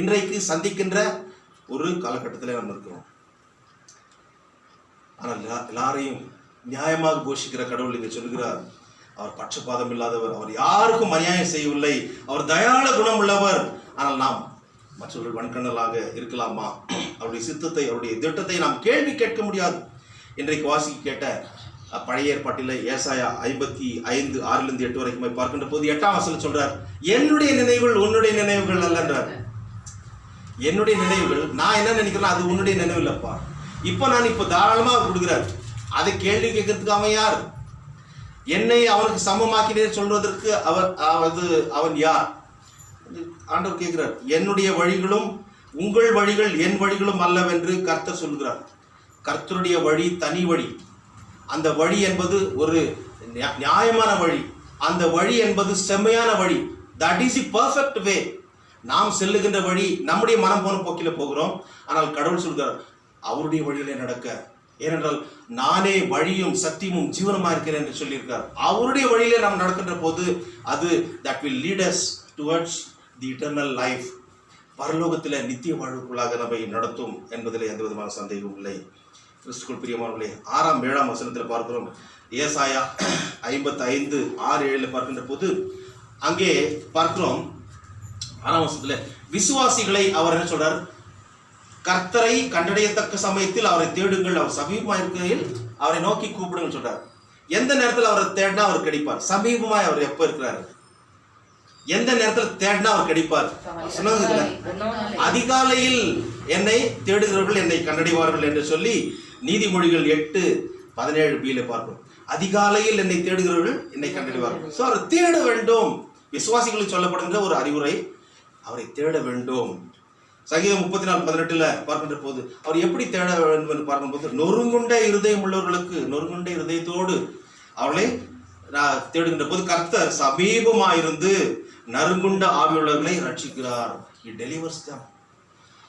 இன்றைக்கு சந்திக்கின்ற ஒரு காலகட்டத்தில் நம்ம இருக்கிறோம். ஆனால் எல்லாரையும் நியாயமாக போஷிக்கிற கடவுள் இங்கே சொல்கிறார், அவர் பட்சபாதம் இல்லாதவர், அவர் யாருக்கும் அநியாயம் செய்யவில்லை, அவர் தயாள குணம் உள்ளவர். ஆனால் நாம் மற்றவர்கள் வன்கண்ணலாக இருக்கலாமா? அவருடைய சித்தத்தை, அவருடைய திட்டத்தை நாம் கேள்வி கேட்க முடியாது. இன்றைக்கு வாசிக்க கேட்ட பழைய ஏற்பாட்டில் ஏசாயா 55:6-8 வரைக்கும் பார்க்கின்ற போது 8ஆம் வசனம் சொல்றார், என்னுடைய நினைவுகள் உன்னுடைய நினைவுகள் அல்லன்றார். என்னுடைய நினைவுகள், நான் என்ன நினைக்கிறேன் அது உன்னுடைய நினைவு இல்லப்பா. இப்போ தாராளமாக கொடுக்குறார். அதை கேள்வி கேட்கறதுக்கு அவன் யார்? என்னை அவனுக்கு சமமாக்கினே சொல்வதற்கு அவன் யார்? ஆண்டவர் கேட்கிறார், என்னுடைய வழிகளும் உங்கள் வழிகள் என் வழிகளும் அல்லவென்று கர்த்தர் சொல்கிறார். கர்த்தருடைய வழி தனி வழி. அந்த வழி என்பது ஒரு நியாயமான வழி, அந்த வழி என்பது செம்மையான வழி. தட் இஸ் தி பர்ஃபெக்ட் வே. நாம் செல்லுகின்ற வழி நம்முடைய மனம் போன போக்கில் போகிறோம். ஆனால் கடவுள் சொல்கிறார், அவருடைய வழியிலே நடக்க. ஏனென்றால் நானே வழியும் சத்தியமும் ஜீவனமாக இருக்கிறேன் என்று சொல்லியிருக்கார். அவருடைய வழியிலே நாம் நடக்கின்ற போது அது that will lead us towards the eternal life, பரலோகத்தில் நித்திய வாழ்வுக்குள்ளாக நம்மை நடத்தும் என்பதில் எந்த விதமான சந்தேகமும் இல்லை. கிறிஸ்துக்குள் பிரியமானவர்களே, 6-7 வசனத்தில் பார்க்கிறோம். ஏசாயா 55:6-7 பார்க்கின்ற போது அங்கே பார்க்கிறோம். 6ஆம் வசனத்தில் விசுவாசிகளை அவர் என்ன சொல்றார்? கர்த்தரை கண்டடையத்தக்க சமயத்தில் அவரை தேடுங்கள், அவர் சமீபமாக இருக்கையில் அவரை நோக்கி கூப்பிடுங்கள் சொல்றார். எந்த நேரத்தில் அவரை தேடினா அவர் கிடைப்பார்? சமீபமாய் அவர் எப்ப இருக்கிறாரு? எந்த நேரத்தில் தேடினா அவர் கிடைப்பார்? சொன்னாங்க, அதிகாலையில் என்னை தேடுகிறவர்கள் என்னை கண்டடைவார்கள் என்று சொல்லி நீதிமொழிகள் 8:17b பார்க்கிறோம். அதிகாலையில் என்னை தேடுகிறவர்கள் என்னை கண்டடைவார்கள். ஸோ அவர் தேட வேண்டும். விசுவாசிகளுக்கு சொல்லப்படுகின்ற ஒரு அறிவுரை, அவரை தேட வேண்டும். சங்கீதம் 34:18 பார்க்கின்ற போது அவர் எப்படி தேட வேண்டும் என்று பார்க்கும்போது, நொறுங்குண்ட இருதயம் உள்ளவர்களுக்கு, நொறுங்குண்ட இருதயத்தோடு அவளை தேடுகின்ற போது கர்த்தர் சமீபமாயிருந்து நறுங்குண்ட ஆவியுள்ளவர்களை ரட்சிக்கிறார். He delivers them.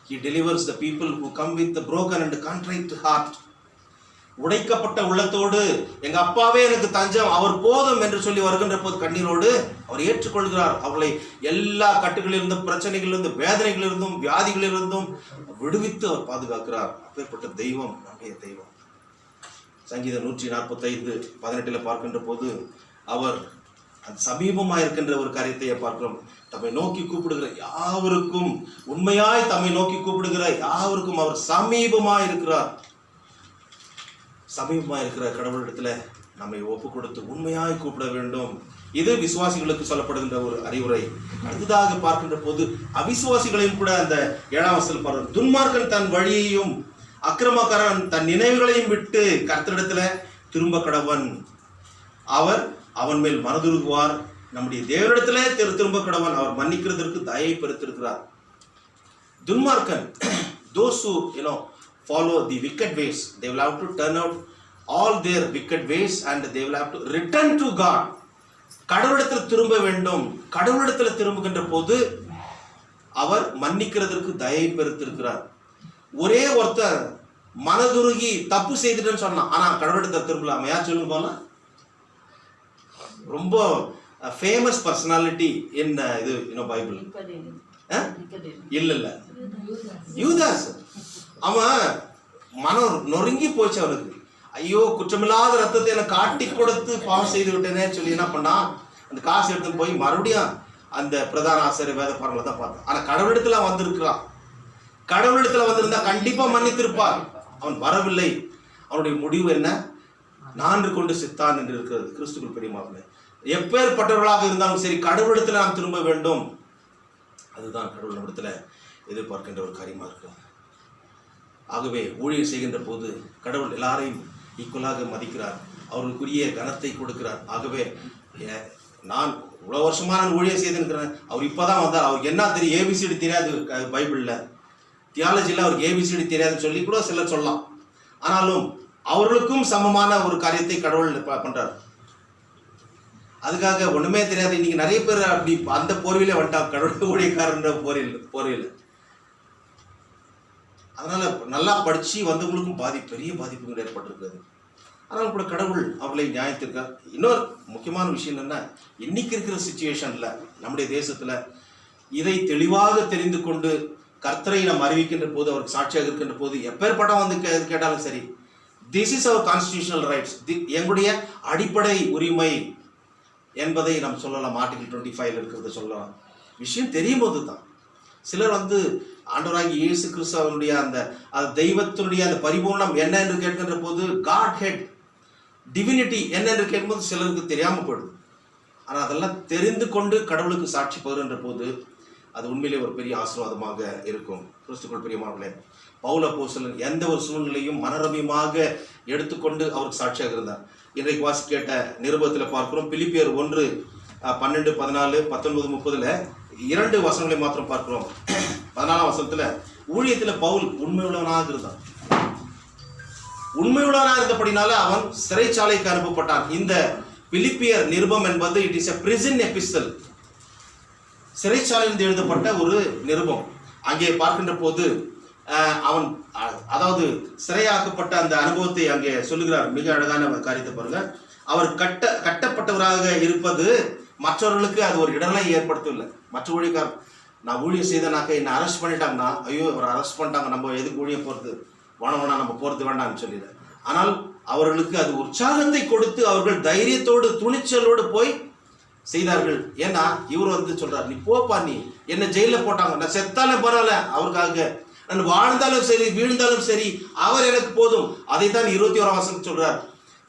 He delivers the people who come with the broken and contrite heart. உடைக்கப்பட்ட உள்ளத்தோடு, எங்க அப்பாவே எனக்கு தஞ்சம், அவர் போதும் என்று சொல்லி வருகின்ற போது கண்ணீரோடு அவர் ஏற்றுக்கொள்கிறார். அவளை எல்லா கட்டுகளிலிருந்தும், பிரச்சனைகளிலிருந்தும், வேதனைகளிலிருந்தும், வியாதிகளிலிருந்தும் விடுவித்து அவர் பாதுகாக்கிறார். அப்பேற்பட்ட தெய்வம் நம்முடைய தெய்வம். சங்கீதம் 145:18 பார்க்கின்ற போது அவர் அந்த சமீபமாக இருக்கின்ற ஒரு காரியத்தை பார்க்கிறோம். தம்மை நோக்கி கூப்பிடுகிற யாவருக்கும், உண்மையாய் தம்மை நோக்கி கூப்பிடுகிற யாவருக்கும் அவர் சமீபமாக இருக்கிறார். சமீபமாக இருக்கிற கடவுளிடத்துல நம்மை ஒப்பு கொடுத்து உண்மையாய் கூப்பிட வேண்டும். இது விசுவாசிகளுக்கு சொல்லப்படுகின்ற ஒரு அறிவுரை. அடுத்ததாக பார்க்கின்ற போது அவிசுவாசிகளையும் கூட அந்த 7ஆம் வசனத்தில் பார்க்கிறோம். துன்மார்க்கன் தன் வழியையும் அக்கிரமக்காரன் தன் நினைவுகளையும் விட்டு கர்த்தரிடத்துல திரும்ப கடவன், அவர் அவன் மேல் மனதுருகுவார். நம்முடைய தேவனிடத்திலே திரும்ப கடவன், அவர் மன்னிக்கிறதற்கு தயை பெருத்திருக்கிறார். துன்மார்க்கன், those who follow the wicked ways, they will have to turn out all their wicked ways and they will have to return to God. கடவுளிடத்தில் திரும்ப வேண்டும். கடவுளிடத்தில் திரும்புகின்ற போது அவர் மன்னிக்கிறதற்கு தயை பெருத்திருக்கிறார். ஒரே ஒருத்தர் மனதுருகி தப்பு செய்துட்டேன்னு சொன்னான், ஆனா கடவுளிடத்தில் திரும்பலாமா? யார் சொல்லுங்க போலாம்? ரொம்ப ஃபேமஸ் பர்சனாலிட்டி என்ன இது பைபிள்? இல்ல யூதாஸ். அவன் மனம் நொறுங்கி போச்சு அவனுக்கு. ஐயோ, குற்றமில்லாத ரத்தத்தை எனக்கு காட்டி கொடுத்து பாவம் செய்து விட்டேனே சொல்லி என்ன பண்ணா, அந்த காசு எடுத்து போய் மறுபடியும் அந்த பிரதான ஆசிரியர் வேத பாடங்களை தான் பார்த்தான். ஆனா கடவுளிடத்துல வந்திருக்கிறான். கடவுளிடத்துல வந்திருந்தா கண்டிப்பா மன்னித்திருப்பார். அவன் வரவில்லை. அவனுடைய முடிவு என்ன? நான்கு கொண்டு சித்தான் என்று இருக்கிறது. கிறிஸ்துக்குள் பெரியமாகவே எப்பேற்பட்டவர்களாக இருந்தாலும் சரி, கடவுளிடத்துல நாம் திரும்ப வேண்டும். அதுதான் கடவுள் நம்மிடத்துல எதிர்பார்க்கின்ற ஒரு காரியமா இருக்கு. ஆகவே ஊழியர் செய்கின்ற போது கடவுள் எல்லாரையும் ஈக்குவலாக மதிக்கிறார், அவர்களுக்குரிய கனத்தை கொடுக்கிறார். ஆகவே நான் இவ்வளோ வருஷமா நான் ஊழியர் செய்துருக்கிறேன், அவர் இப்போதான் வந்தார், அவருக்கு என்ன தெரியும்? ஏபிசிடி தெரியாது. பைபிளில் தியாலஜியில் அவருக்கு ஏபிசிடி தெரியாதுன்னு சொல்லி கூட சிலர் சொல்லலாம். ஆனாலும் அவர்களுக்கும் சமமான ஒரு காரியத்தை கடவுள் பண்றார். அதுக்காக ஒண்ணுமே தெரியாது இன்னைக்கு நிறைய பேர் அப்படி அந்த போர்வையில வந்துட்டாங்க, கடவுள் ஊழியக்காரன்ற போர்வையில். அதனால நல்லா படிச்சு வந்தவங்களுக்கும் பெரிய பாதிப்புகள் ஏற்பட்டிருக்கிறது. ஆனால் கூட கடவுள் அவர்களை நியாயத்திற்கார். இன்னொரு முக்கியமான விஷயம் என்னன்னா, இன்னைக்கு இருக்கிற சிச்சுவேஷன்ல நம்முடைய தேசத்துல இதை தெளிவாக தெரிந்து கொண்டு கர்த்தரை நாம் அறிவிக்கின்ற போது, அவருக்கு சாட்சியாக இருக்கின்ற போது, எப்பேற்பட்ட வந்து கேட்டாலும் சரி, this is our constitutional rights, எங்களுடைய அடிப்படை உரிமை என்பதை நாம் சொல்லலாம். ஆர்டிகல் 25 இருக்கிறத சொல்லலாம். விஷயம் தெரியும் போது தான் சிலர் வந்து ஆண்டவராகி இயேசு கிறிஸ்துவனுடைய அந்த தெய்வத்தினுடைய அந்த பரிபூர்ணம் என்ன என்று கேட்கின்ற போது, காட் ஹெட் டிவினிட்டி என்ன என்று கேட்கும்போது சிலருக்கு தெரியாமல் போயிடுது. ஆனால் அதெல்லாம் தெரிந்து கொண்டு கடவுளுக்கு சாட்சி பகிர்கின்ற போது அது உண்மையிலே ஒரு பெரிய ஆசீர்வாதமாக இருக்கும். கிறிஸ்துக்குள் பிரியமானவர்களே, பவுல் அப்போஸ்தலன் எந்த ஒரு சூழ்நிலையும் மனரமியமாக எடுத்துக்கொண்டு அவருக்கு சாட்சியாக இருந்தார். இன்றைக்கு வாசி கேட்ட நிருபத்தில் பார்க்கிறோம். பிலிப்பியர் 1:12, 14, 19, 30 2 வசனங்களை மாத்திரம் பார்க்கிறோம். 14ஆம் வசனத்துல ஊழியத்துல பவுல் உண்மையுள்ளவனாக இருந்தான். உண்மையுள்ளவனாக இருந்தபடினால அவன் சிறைச்சாலைக்கு அனுப்பப்பட்டான். இந்த பிலிப்பியர் நிருபம் என்பது it is a prison epistle, சிறைச்சாலையிலிருந்து எழுதப்பட்ட ஒரு நிருபம். அங்கே பார்க்கின்ற போது அவன் அதாவது சிறையாக்கப்பட்ட அந்த அனுபவத்தை அங்கே சொல்லுகிறார். மிக அழகான காரியத்தை பாருங்க. அவர் கட்டப்பட்டவராக இருப்பது மற்றவர்களுக்கு அது ஒரு இடர்களை ஏற்படுத்தவில்லை. மற்ற ஊழியக்காரர், நான் ஊழியம் செய்தனாக்க என்னை அரெஸ்ட் பண்ணிட்டாங்கன்னா, ஐயோ அவர் அரெஸ்ட் பண்ணிட்டாங்க, நம்ம எதுக்கு ஊழியம் போகிறது, வேணா நம்ம போகிறது வேண்டாம்னு சொல்லிடு. ஆனால் அவர்களுக்கு அது உற்சாகத்தை கொடுத்து அவர்கள் தைரியத்தோடு துணிச்சலோடு போய் செய்தார்கள். ஏன்னா இவர் வந்து சொல்றார், நீ போப்பா, நீ என்ன ஜெயிலில் போட்டாங்க, நான் செத்தாலும் பரவாயில்ல, அவருக்காக நான் வாழ்ந்தாலும் சரி வீழ்ந்தாலும் சரி அவர் எனக்கு போதும். அதைத்தான் 21ஆம் வசனம் சொல்றார்,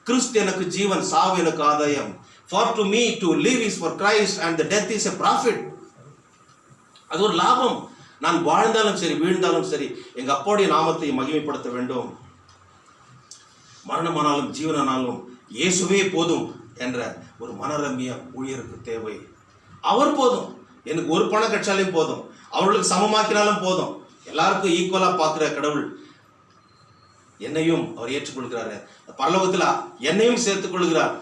கிறிஸ்து எனக்கு ஜீவன், சாவு எனக்கு ஆதாயம். For to me to live is for Christ and the death is a profit. அது ஒரு லாபம். நான் வாழ்ந்தாலும் சரி வீழ்ந்தாலும் சரி எங்க அப்பாவுடைய நாமத்தை மகிமைப்படுத்த வேண்டும். மரணமானாலும் ஜீவனானாலும் இயேசுவே போதும் என்ற ஒரு மனரம்ய ஊழியருக்கு தேவை. அவர் போதும், எனக்கு ஒரு பணம் கிடைச்சாலும் போதும், அவர்களுக்கு சமமாக்கினாலும் போதும், எல்லாருக்கும் ஈக்குவலா பார்க்கிற கடவுள் என்னையும் அவர் ஏற்றுக்கொள்கிறாரு. பரலோகத்துல என்னையும் சேர்த்துக் கொள்கிறார்.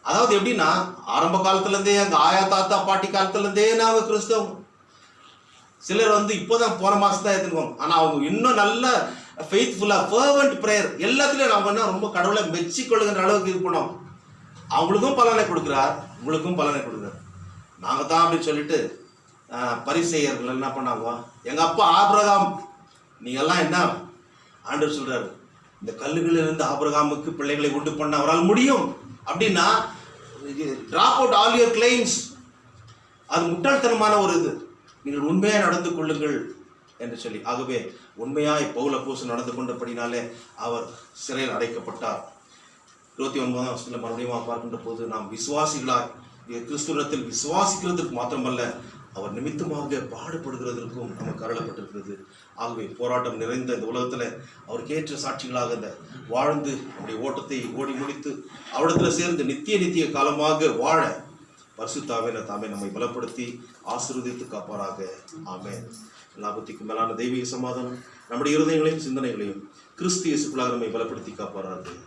அதாவது எப்படின்னா, ஆரம்ப காலத்துல இருந்தே எங்க ஆயா தாத்தா பாட்டி காலத்துல இருந்தே நாங்க கிறிஸ்தவம். சிலர் இப்போதான் போன மாசம் தான் எடுத்துக்குவோம். ஆனா அவங்க இன்னும் நல்ல ஃபெய்த்ஃபுல்லா ஃபர்வெண்ட் பிரேயர் எல்லாத்துலயும் அவங்க ரொம்ப கடவுளை மெச்சிக்கொள்ளுகின்ற அளவுக்கு இது பண்ணோம். அவங்களுக்கும் பலனை கொடுக்கிறார், உங்களுக்கும் பலனை கொடுக்கிறார். நாங்க தான் அப்படின்னு சொல்லிட்டு பரிசேயர்கள் என்ன பண்ணாங்க, எங்க அப்பா ஆபிரகாம், நீங்க எல்லாம் என்ன ஆண்டவர் சொல்றாரு, இந்த கல்லுகளிலிருந்து ஆபிரகாமுக்கு பிள்ளைகளை உண்டு பண்ண அவரால் முடியும் அப்படின்னா, drop out all your claims. அது முட்டாள்தனமான ஒரு இது. நீங்கள் உண்மையாக நடந்து கொள்ளுங்கள் என்று சொல்லி. ஆகவே உண்மையாய் பவுல் அப்போஸ்தலன் நடந்து கொண்டபடினாலே அவர் சிறையில் அடைக்கப்பட்டார். 29ஆம் வசனத்தில் மறுபடியும் பார்க்கின்ற போது, நாம் விசுவாசிகளாய் கிறிஸ்துவத்தில் விசுவாசிக்கிறதுக்கு மாத்திரமல்ல, அவர் நிமித்தமாக பாடுபடுகிறதற்கும் நமக்கு அருளப்பட்டிருக்கிறது. ஆகவே போராட்டம் நிறைந்த இந்த உலகத்தில் அவருக்கு ஏற்ற சாட்சிகளாக இந்த வாழ்ந்து நம்முடைய ஓட்டத்தை ஓடி முடித்து அவரிடத்தில் சேர்ந்து நித்திய காலமாக வாழ பரிசுத்தாவியான தாமே நம்மை பலப்படுத்தி ஆசீர்வதித்து காப்பாராக. ஆமென். எல்லாபத்திற்கும் மேலான தெய்வீக சமாதானம் நம்முடைய இருதயங்களையும் சிந்தனைகளையும் கிறிஸ்து இயேசுக்குள்ளாக நம்மை பலப்படுத்தி காப்பாராக.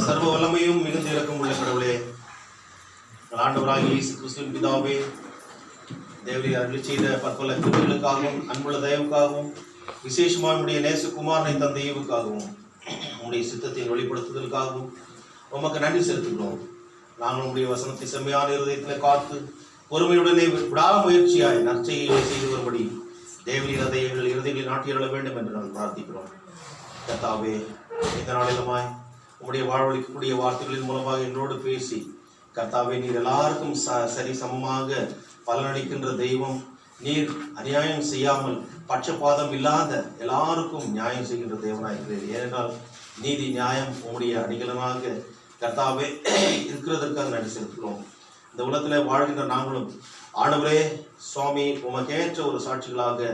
சர்வ வல்லமையும் மிகுந்த இரக்கம் உள்ள கடவுளே, ஆண்டவராகிய இயேசு கிறிஸ்துவின் பிதாவே, தேவரீர் அருளி செய்த பற்பல கிருபைகளுக்காகவும் அன்புள்ள தயவுக்காகவும் விசேஷமாக நம்முடைய நேசகுமாரனை தந்த ஈவுக்காகவும் உங்களுடைய சித்தத்தை வெளிப்படுத்துதலுக்காகவும் உமக்கு நன்றி செலுத்துகிறோம். நாங்கள் உங்களுடைய வசனத்தை செம்மையான இருதயத்தில் காத்து பொறுமையுடனே விடாமுயற்சியாய் நற்செய்திகளை செய்து வரும்படி தேவரீர் அதை எங்கள் இருதயங்களில் நாட்டியருள வேண்டும் என்று நாங்கள் பிரார்த்திக்கிறோம். கர்த்தாவே, இந்த நாளிலுமாய் உங்களுடைய வாழ்வழிக்கக்கூடிய வார்த்தைகளின் மூலமாக எங்களோடு பேசி, கர்த்தாவே, நீர் எல்லாருக்கும் சரி சமமாக பலனளிக்கின்ற தெய்வம். நீர் அநியாயம் செய்யாமல் பட்சபாதம் இல்லாத எல்லாருக்கும் நியாயம் செய்கின்ற தேவனாயிருக்கிறீர். ஏனென்றால் நீதி நியாயம் உங்களுடைய அடிகளமாக கர்த்தாவே இருக்கிறதற்காக நன்றி செலுத்துகிறோம். இந்த உலகத்தில் வாழ்கின்ற நாங்களும் ஆண்டவரே சுவாமி உமக்கேற்ற ஒரு சாட்சிகளாக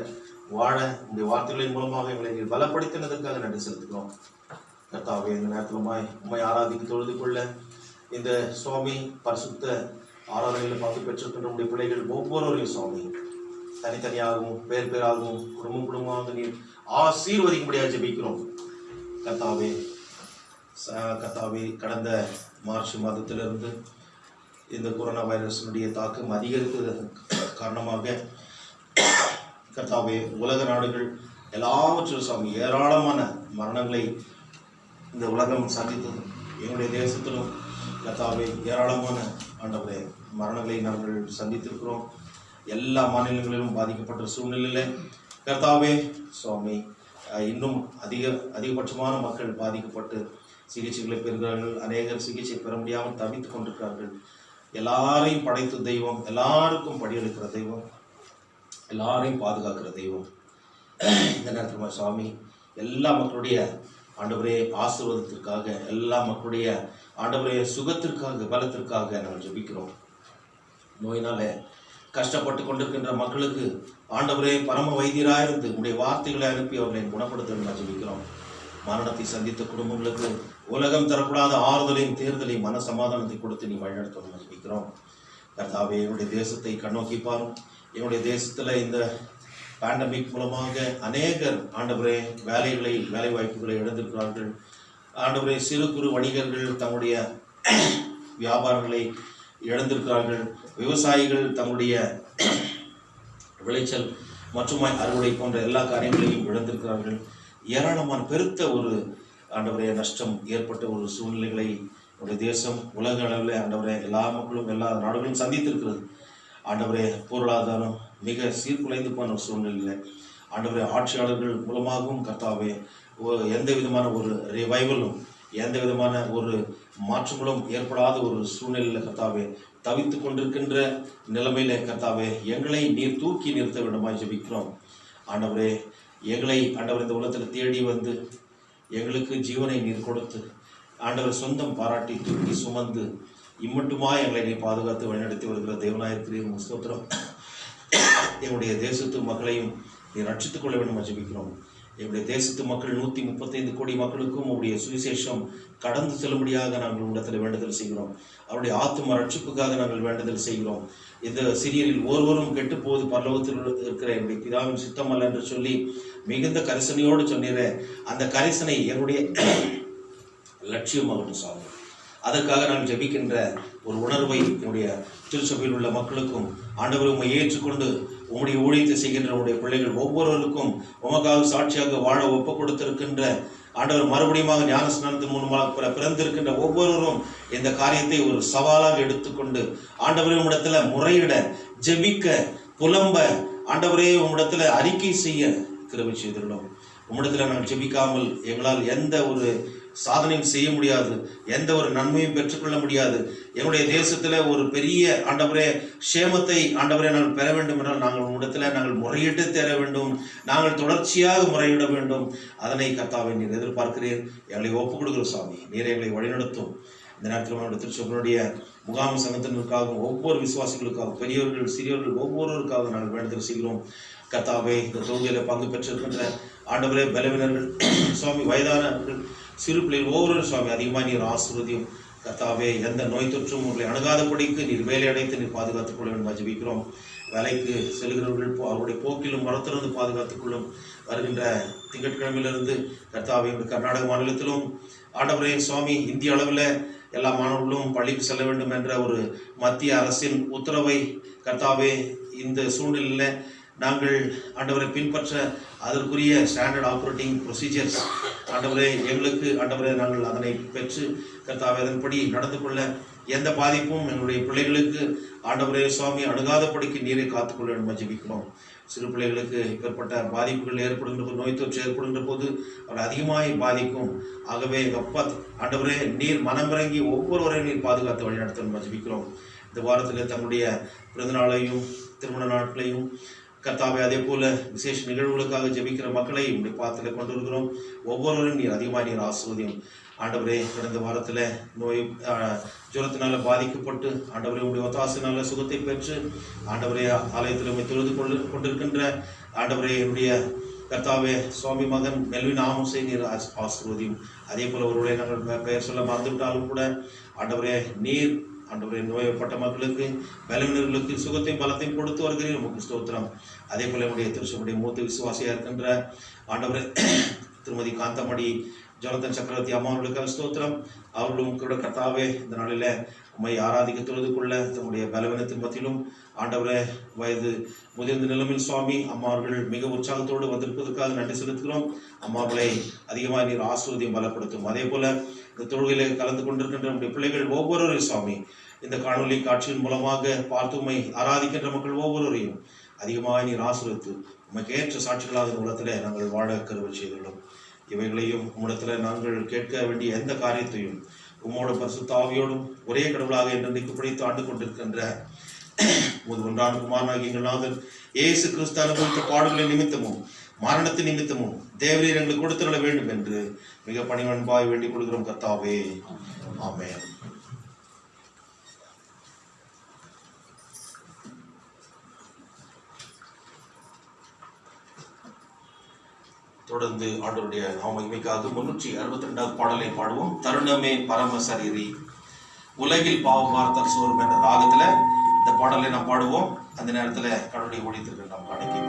வாழ உங்களுடைய வார்த்தைகளின் மூலமாக எங்களை நீர் பலப்படுத்தினதற்காக நன்றி செலுத்துகிறோம். கர்த்தாவே, இந்த நேரத்திலுமாய் உண்மை ஆராதிக்கு தொழுது கொள்ள இந்த சுவாமி பரிசுத்த ஆராதனையில் பங்கு பெற்றிருக்கின்ற நம்முடைய பிள்ளைகள் ஒவ்வொருவரையும் சுவாமி தனித்தனியாகவும் பேராகவும் குடும்பமாக நீர் ஆசீர்வதிக்கும்படியாக ஜெபிக்கிறோம். கர்த்தாவே, கடந்த மார்ச் மாதத்திலிருந்து இந்த கொரோனா வைரஸினுடைய தாக்கம் அதிகரித்தது காரணமாக கர்த்தாவே, உலக நாடுகள் எல்லாவற்றிலும் சுவாமி ஏராளமான மரணங்களை இந்த உலகம் சந்தித்தது. எங்களுடைய தேசத்திலும் கர்த்தாவே ஏராளமான ஆண்டவரே மரணங்களை நாங்கள் சந்தித்திருக்கிறோம். எல்லா மாநிலங்களிலும் பாதிக்கப்பட்ட சூழ்நிலையில் கர்த்தாவே சுவாமி இன்னும் அதிகபட்சமான மக்கள் பாதிக்கப்பட்டு சிகிச்சைகளை பெறுகிறார்கள். அநேகர் சிகிச்சை பெற முடியாமல் தவித்துக் கொண்டிருக்கிறார்கள். எல்லாரையும் படைத்த தெய்வம், எல்லாருக்கும் படியெடுக்கிற தெய்வம், எல்லாரையும் பாதுகாக்கிற தெய்வம். இந்த நேரத்தில் சுவாமி எல்லா மக்களுடைய ஆண்டவரே ஆசீர்வாதத்திற்காக, எல்லா மக்களுடைய ஆண்டவரே சுகத்திற்காக, பலத்திற்காக நாங்கள் ஜெபிக்கிறோம். நோயினால கஷ்டப்பட்டு கொண்டிருக்கின்ற மக்களுக்கு ஆண்டவரே பரம வைத்தியராயிருந்து உங்களுடைய வார்த்தைகளை அனுப்பி அவர்களை குணப்படுத்த நாங்கள் ஜெபிக்கிறோம். மரணத்தை சந்தித்த குடும்பங்களுக்கு உலகம் தரப்படாத ஆறுதலையும் தேர்தலையும் மன சமாதானத்தை கொடுத்து நீ வழிநடத்தணும் ஜெபிக்கிறோம். கர்த்தாவே, என்னுடைய தேசத்தை கண்ணோக்கி பாரும். என்னுடைய தேசத்தில் இந்த பேண்டமிக் மூலமாக அநேகர் ஆண்டவரே வேலை வாய்ப்புகளை இழந்திருக்கிறார்கள். ஆண்டவரே, சிறு குறு வணிகர்கள் தங்களுடைய வியாபாரங்களை இழந்திருக்கிறார்கள். விவசாயிகள் தங்களுடைய விளைச்சல் மற்றும் அறுவடை போன்ற எல்லா காரியங்களையும் இழந்திருக்கிறார்கள். ஏராளமான பெருத்த ஒரு ஆண்டவரே நஷ்டம் ஏற்பட்ட ஒரு சூழ்நிலைகளை நம்முடைய தேசம் உலக அளவில் ஆண்டவரே எல்லா மக்களும் எல்லா நாடுகளும் சந்தித்திருக்கிறது. ஆண்டவரே, பொருளாதாரம் மிக சீர்குலைந்து போன ஒரு சூழ்நிலையில் ஆண்டவரே ஆட்சியாளர்கள் மூலமாகவும் கர்த்தாவே எந்த விதமான ஒரு ரிவைவலும் எந்த விதமான ஒரு மாற்றங்களும் ஏற்படாத ஒரு சூழ்நிலையில் கர்த்தாவே தவித்து கொண்டிருக்கின்ற நிலைமையில கர்த்தாவே எங்களை நீர் தூக்கி நிறுத்த வேண்டுமாய் ஜெபிக்கிறோம். ஆண்டவரே, எங்களை ஆண்டவர் இந்த உலகத்தில் தேடி வந்து எங்களுக்கு ஜீவனை நீர் கொடுத்து ஆண்டவர் சொந்தம் பாராட்டி தூக்கி சுமந்து இம்மட்டுமா எங்களை நீ பாதுகாத்து வழிநடத்தி வருகிற தேவனாயிருக்கிறீர் ஸ்தோத்திரம். எங்களுடைய தேசத்து மக்களையும் நீ ரட்சித்துக் கொள்ள வேண்டும் ஜெபிக்கிறோம். எங்களுடைய தேசத்து மக்கள் 135 கோடி மக்களுக்கும் உங்களுடைய சுவிசேஷம் கடந்து செல்லும்படியாக நாங்கள் உங்களிடத்தில் வேண்டுதல் செய்கிறோம். அவருடைய ஆத்தும ரட்சிப்புக்காக நாங்கள் வேண்டுதல் செய்கிறோம். இந்த சிறியரில் ஒருவரும் கெட்டு போது பரலோகத்தில் இருக்கிற என்னுடைய பிதாவின் சித்தம் அல்ல என்று சொல்லி மிகுந்த கரிசனையோடு சொன்னீரே, அந்த கரிசனை என்னுடைய லட்சியமாகட்டும் சாமி. அதற்காக நான் ஜெபிக்கின்ற ஒரு உணர்வை என்னுடைய திருச்சபையில் உள்ள மக்களுக்கும் ஆண்டவரை உண்மை ஏற்றுக்கொண்டு உம்முடைய ஊழியத்தை செய்கின்ற உங்களுடைய பிள்ளைகள் ஒவ்வொருவருக்கும் உமக்காக சாட்சியாக வாழ ஒப்பு கொடுத்திருக்கின்ற ஆண்டவர் மறுபடியும் ஞானஸ்நானத்தின் மூலமாக பிறந்திருக்கின்ற ஒவ்வொருவரும் இந்த காரியத்தை ஒரு சவாலாக எடுத்துக்கொண்டு ஆண்டவரே உம்மிடத்துல முறையிட ஜெபிக்க புலம்ப ஆண்டவரே உம்மிடத்துல அறிக்கை செய்ய கிருபை செய்துள்ளோம். உம்மிடத்துல நாங்கள் ஜெபிக்காமல் எங்களால் எந்த ஒரு சாதனையும் செய்ய முடியாது, எந்த ஒரு நன்மையும் பெற்றுக்கொள்ள முடியாது. எங்களுடைய தேசத்துல ஒரு பெரிய ஆண்டவரே சேமத்தை ஆண்டவரே நாங்கள் பெற வேண்டும் என்றால் நாங்கள் உங்களிடத்துல நாங்கள் முறையிட்டு தேர வேண்டும், நாங்கள் தொடர்ச்சியாக முறையிட வேண்டும். அதனை கர்த்தாவை நீர் எதிர்பார்க்கிறீர். எங்களை ஒப்புக் கொடுக்கிற சாமி, நீர் எங்களை வழிநடத்தும். இந்த நேரத்தில் நம்முடைய திருச்சபையினுடைய முகாம் சங்கத்தினருக்காகவும் ஒவ்வொரு விசுவாசிகளுக்காகவும் பெரியவர்கள் சிறியவர்கள் ஒவ்வொருவருக்காக நாங்கள் வேண்டுதல் செய்கிறோம். கர்த்தாவே, இந்த தொகுதியில் பங்கு பெற்றிருக்கின்ற ஆண்டவரே பலவினர்கள் சுவாமி, வயதானவர்கள், சிறு பிள்ளைகள் ஒவ்வொரு சுவாமி அதிகமாக நீர் ஆசீர்வதியும். கர்த்தாவே, எந்த நோய் தொற்றும் உங்களை அணுகாதபடிக்கு நீர் வேலை அடைத்து நீர் பாதுகாத்துக் கொள்ள வேண்டும் ஜெபிக்கிறோம். வேலைக்கு செல்கிறவர்கள் அவருடைய போக்கிலும் மரத்திலிருந்து பாதுகாத்துக் கொள்ளும். வருகின்ற திங்கட்கிழமையிலிருந்து கர்த்தாவே கர்நாடக மாநிலத்திலும் ஆண்டவரே சுவாமி இந்திய அளவில் எல்லா மாணவர்களும் பள்ளிக்கு செல்ல வேண்டும் என்ற ஒரு மத்திய அரசின் உத்தரவை கர்த்தாவே இந்த சூழ்நிலையில் நாங்கள் ஆண்டவரை பின்பற்ற அதற்குரிய ஸ்டாண்டர்ட் ஆப்ரேட்டிங் ப்ரொசீஜர்ஸ் ஆண்டவரே எங்களுக்கு ஆண்டவரே நாங்கள் அதனை பெற்று கர்த்தாவே அதன்படி நடந்து கொள்ள எந்த பாதிப்பும் எங்களுடைய பிள்ளைகளுக்கு ஆண்டவரே சுவாமி அணுகாதபடிக்கு நீரை காத்துக்கொள்ள வேண்டும் ஜெபிக்கிறோம். சிறு பிள்ளைகளுக்கு இப்பேற்பட்ட பாதிப்புகள் ஏற்படுகின்ற போது, நோய் தொற்று ஏற்படுகின்ற போது அவர்கள் அதிகமாய் பாதிக்கும். ஆகவே அப்பா ஆண்டவரே நீர் மனமிறங்கி ஒவ்வொருவரையும் நீர் பாதுகாத்து வழிநடத்தணும் ஜெபிக்கிறோம். இந்த வாரத்தில் தங்களுடைய பிறந்தநாளையும் திருமண நாட்களையும் கர்த்தாவே அதே போல விசேஷ நிகழ்வுகளுக்காக ஜெபிக்கிற மக்களை இப்படி பாத்திரத்தில் கொண்டு வருகிறோம். ஒவ்வொருவரும் நீர் அதிகமாக நீர் ஆசீர்வதியும். ஆண்டவரே, கடந்த வாரத்தில் நோய் ஜுரத்தினால பாதிக்கப்பட்டு ஆண்டவரே உங்களுடைய ஒத்தாசையினால சுகத்தை பெற்று ஆண்டவரே ஆலயத்தில் தொழுது கொண்டிருக்கின்ற ஆண்டவரே என்னுடைய கர்த்தாவே சுவாமி மகன் மெல்வின் ஆமோஸை நீர் ஆசீர்வதியும். அதே போல ஒருவரை நாங்கள் பெயர் சொல்ல மறந்துவிட்டாலும் கூட ஆண்டவரே நீர் ஆண்டவரே நோயப்பட்ட மக்களுக்கு பலவினர்களுக்கு சுகத்தையும் பலத்தையும் கொடுத்து வருகிறேன் நமக்கு ஸ்தோத்திரம். அதே போல என்னுடைய திருச்சபையுடைய மூத்த விசுவாசியாக இருக்கின்ற ஆண்டவரே திருமதி காந்தமணி ஜோனத்தன் சக்கரவர்த்தி அம்மாவர்களுக்காக ஸ்தோத்திரம். அவர்களும் கூட கர்த்தாவே இந்த நாளில் உம்மை ஆராதிக்க தொழுது கொள்ள தம்முடைய பலவீனத்தின் மத்தியிலும் ஆண்டவரே வயது முதிர்ந்த நிலைமையில் சுவாமி அம்மாவர்கள் மிக உற்சாகத்தோடு வந்திருப்பதற்காக நன்றி செலுத்துகிறோம். அம்மாவர்களை அதிகமாக நீர் ஆசீர்வதியும் பலப்படுத்தும். அதே போல இந்த தொழுகையிலே கலந்து கொண்டிருக்கின்ற நம்முடைய பிள்ளைகள் ஒவ்வொருவரையும் சுவாமி இந்த காணொலி காட்சியின் மூலமாக பார்த்து உம்மை ஆராதிக்கின்ற மக்கள் ஒவ்வொருவரையும் அதிகமாக நீர் ஆசீர்வதித்து உமக்கு ஏற்ற சாட்சிகளாக உலகத்தில் நாங்கள் வாழ கருவை செய்துள்ளோம். இவைகளையும் உம்மிடத்தில் நாங்கள் கேட்க வேண்டிய எந்த காரியத்தையும் உம்மோட பரிசுத்த ஆவியோடும் ஒரே கடவுளாக என்றென்றைக்கு பிடித்து ஆண்டு கொண்டிருக்கின்ற ஒன்றான குமாரனாகிய எங்கள் நாதன் இயேசு கிறிஸ்து அனுபவித்த பாடுகளின் நிமித்தமும் மரணத்தின் நிமித்தமும் தேவரீர் எங்களுக்கு கொடுத்துள்ள வேண்டும் என்று மிக பணிவன்பாய் வேண்டிக் கொள்கிறோம் கர்த்தாவே. ஆமென். தொடர்ந்து ஆண்டவருடைய நாமகிமைக்காக 362வது பாடலை பாடுவோம். தருணமே பரமசரீரி. உலகில் பாவமார்த்தல் சோறும் என்ற ராகத்துல இந்த பாடலை நாம் பாடுவோம். அந்த நேரத்துல கடவுளுடைய ஊழியத்திற்கு நாம் காணிக்கை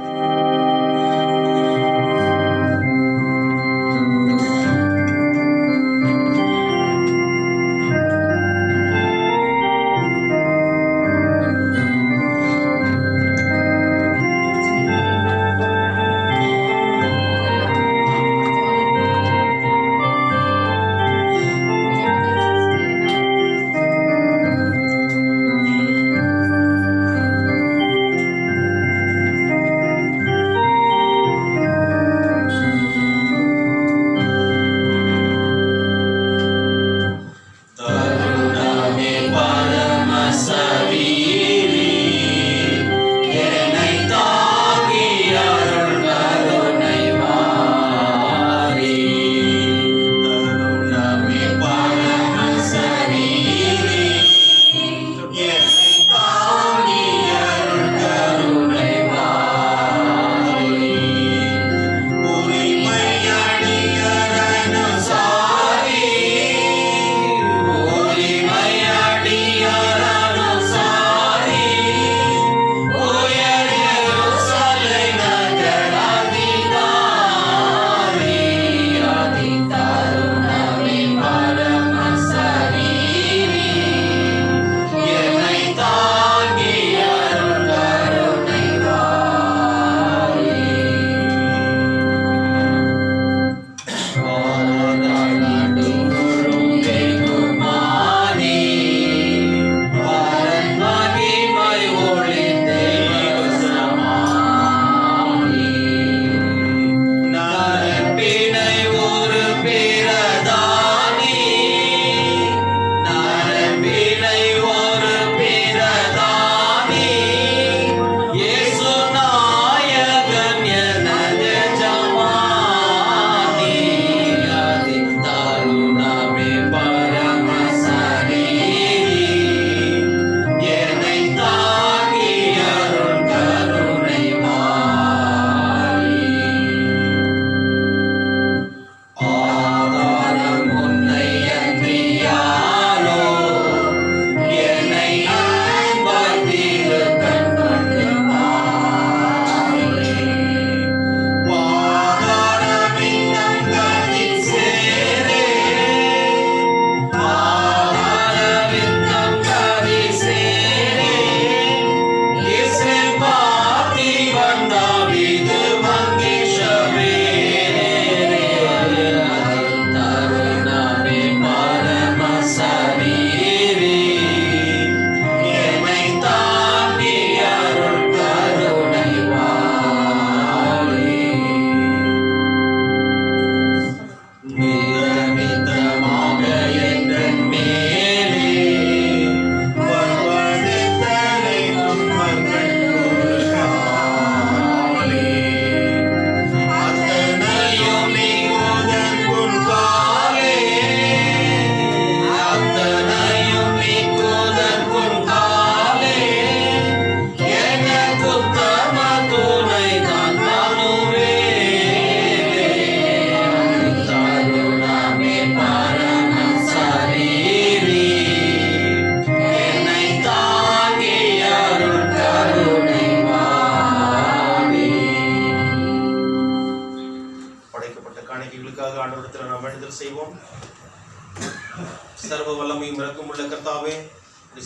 சர்வ வல்லமையும் இரக்கமுள்ள கர்த்தாவே,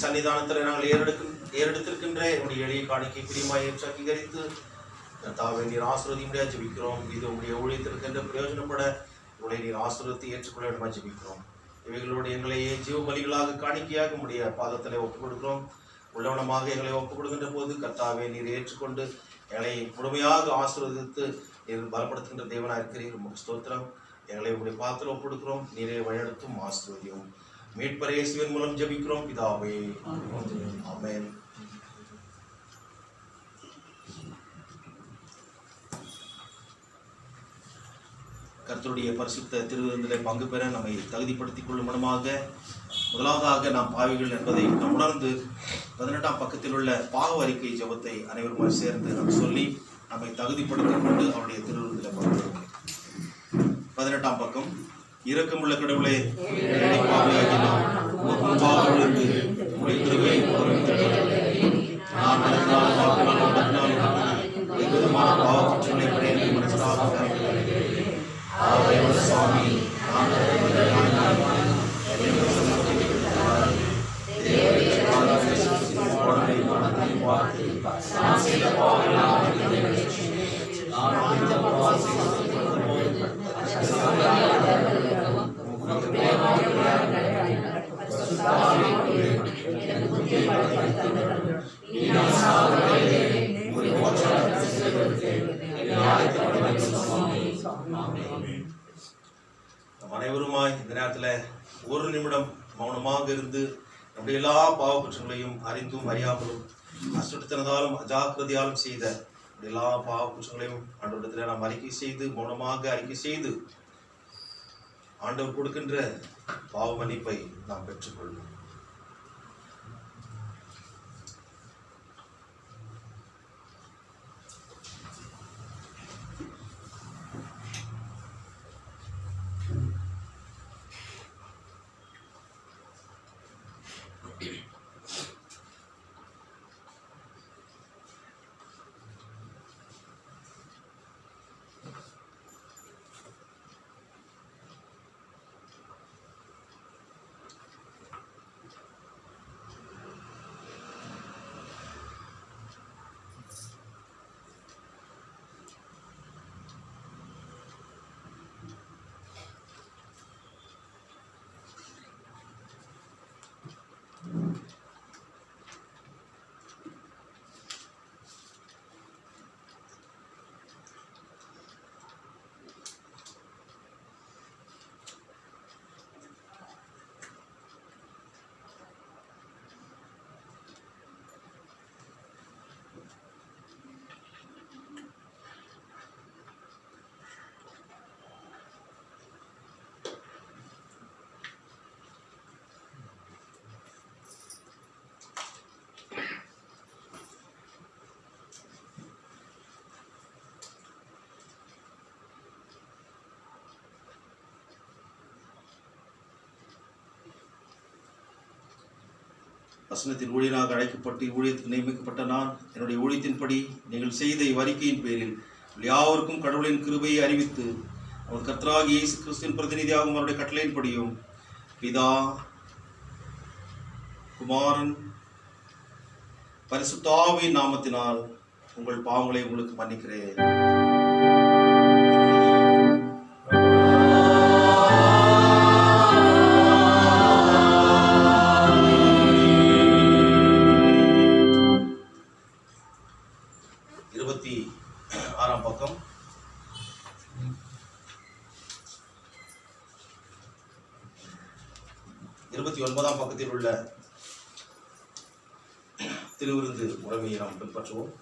சன்னிதானத்தில் நாங்கள் ஏறெடுத்திருக்கின்ற என்னுடைய எளிய காணிக்கை பிரியமாய் ஏற்று அங்கீகரித்து கர்த்தாவே நீர் ஆசீர்வதியும்படியா ஜெபிக்கிறோம். இது உங்களுடைய ஊழியத்திற்கென்று பிரயோஜனப்பட உங்களை நீர் ஆசீர்வதித்து ஏற்றுக்கொள்ள வேண்டுமா ஜெபிக்கிறோம். இவைகளோடு எங்களை ஜீவ பலிகளாக காணிக்கையாக உடைய பாதத்தில் ஒப்புக் கொடுக்கிறோம். உள்ளவனமாக எங்களை ஒப்புக் கொடுக்கின்ற போது கர்த்தாவே நீர் ஏற்றுக்கொண்டு எங்களை முழுமையாக ஆசீர்வதித்து நீர் பலப்படுத்துகின்ற தேவனாக இருக்கிறீர். உமக்கு ஸ்தோத்திரம். எங்களை உங்களுடைய பாத்திரம் ஒப்புக்கொடுக்கிறோம். நீரே வழிநடத்தும் ஆசீர்வதியும். மீட்பர் இயேசுவின் மூலம் ஜெபிக்கிறோம் பிதாவே, ஆமென். கர்த்தருடைய பரிசுத்த திருவிருந்திலே பங்கு பெற நம்மை தகுதிப்படுத்திக் கொள்ளும் மனமாக முதலாவதாக நாம் பாவிகள் என்பதை நாம் உணர்ந்து 18ஆம் பக்கத்தில் உள்ள பாவ அறிக்கை ஜெபத்தை அனைவருமாய் சேர்ந்து நாம் சொல்லி நம்மை தகுதிப்படுத்திக் கொண்டு அவருடைய திருவிருந்திலே பங்கு பெறுவோம். 18ஆம் பக்கம். இரக்கமுள்ள கடவுளே, என்னுடைய பாவியாகிய நான் உமக்கு முன்பாக விழுந்து உம்முடைய கிருபையை கோருகிறேன். நான் மனதினால் வாக்கினால் உள்ளத்தினால் எவ்விதமான பாவக்குற்றங்களை படையெடுத்து மனசாக கருதுகிறேன். ஆகையால் சுவாமி, நான் அனைவருமாய் இந்த நேரத்துல ஒரு நிமிடம் மௌனமாக இருந்து நம்முடைய எல்லா பாவ குற்றங்களையும் அறிந்தும் அறியாமலும் அசுத்தத்தினாலும் அஜாக்கிரதையாலும் செய்த எல்லா பாவ குற்றங்களையும் ஆண்டவரிடத்தில் நாம் அறிக்கை செய்து மௌனமாக அறிக்கை செய்து ஆண்டவர் கொடுக்கின்ற பாவ மன்னிப்பை நாம் பெற்றுக்கொள்வோம். வசனத்தின் ஊழியராக அழைக்கப்பட்டு ஊழியத்துக்கு நியமிக்கப்பட்ட நான் என்னுடைய ஊழியத்தின்படி நீங்கள் செய்த இவ்வறிக்கையின் பேரில் யாவருக்கும் கடவுளின் கிருபையை அறிவித்து அவர் கர்த்தராகிய இயேசு கிறிஸ்துவின் பிரதிநிதியாகும் அவருடைய கட்டளையின்படியும் பிதா, குமாரன், பரிசுத்த ஆவியின் நாமத்தினால் உங்கள் பாவங்களை உங்களுக்கு மன்னிக்கிறேன். பக்கம் 29ஆம் பக்கத்தில் உள்ள திருவிருந்து முறைமையை நாம் பின்பற்றுவோம்.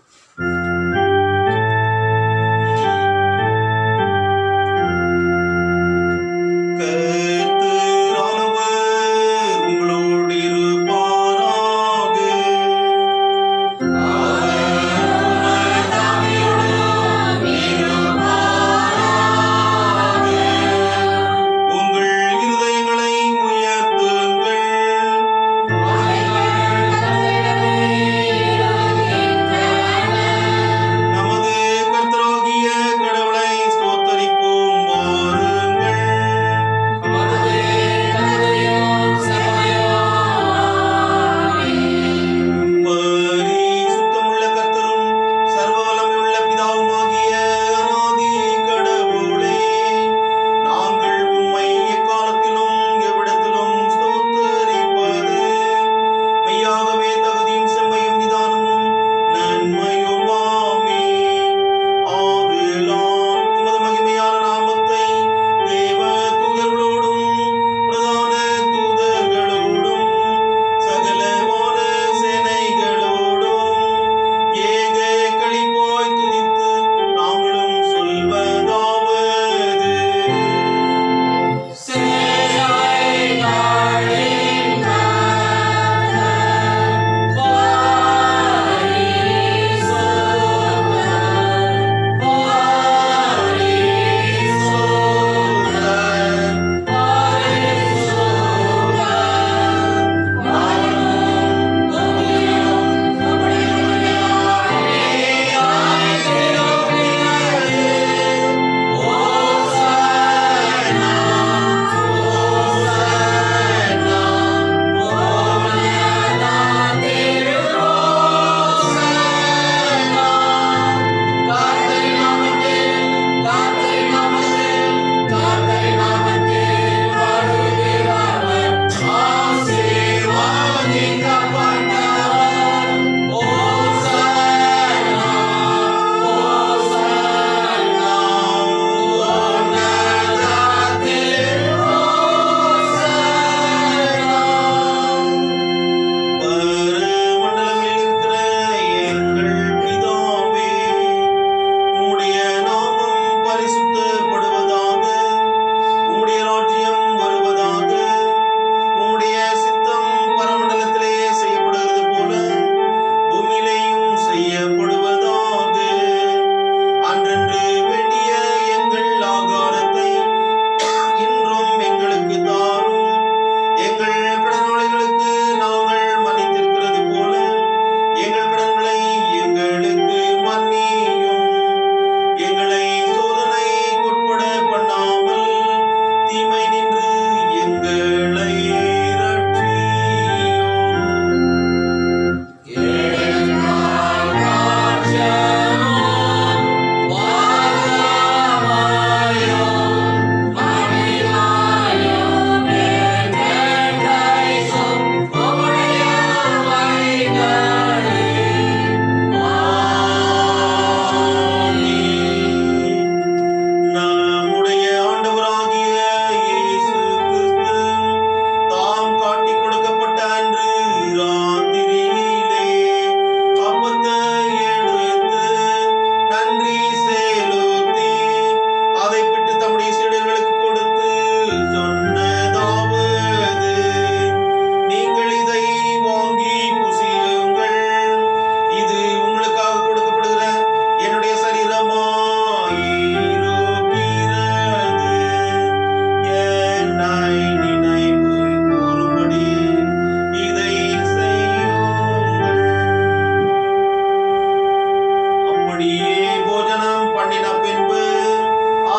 அப்படியே போஜனம் பண்ணின பின்பு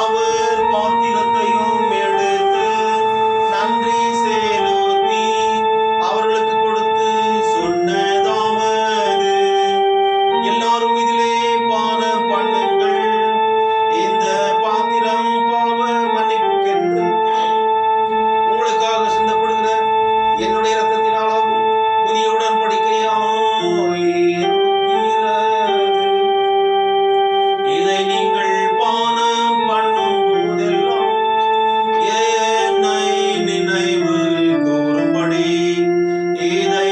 அவர் பாத்திரத்தையும் எடுத்து நன்றி செலுத்தி அவர்களுக்கு கொடுத்து சொன்னதாவது, எல்லாரும் இதிலே பானம் பண்ணுங்கள். இந்த பாத்திரம் பாவ மன்னிப்புக்கென்று உங்களுக்காக சிந்தப்படுகிற என்னுடைய இரத்தத்தினாலாகும் புதிய உடன்படிக்கையாய் இருக்கிறது. இதை நீங்கள் பானம் பண்ணும் போதெல்லாம் என்னை நினைவு கூறும்படி இதை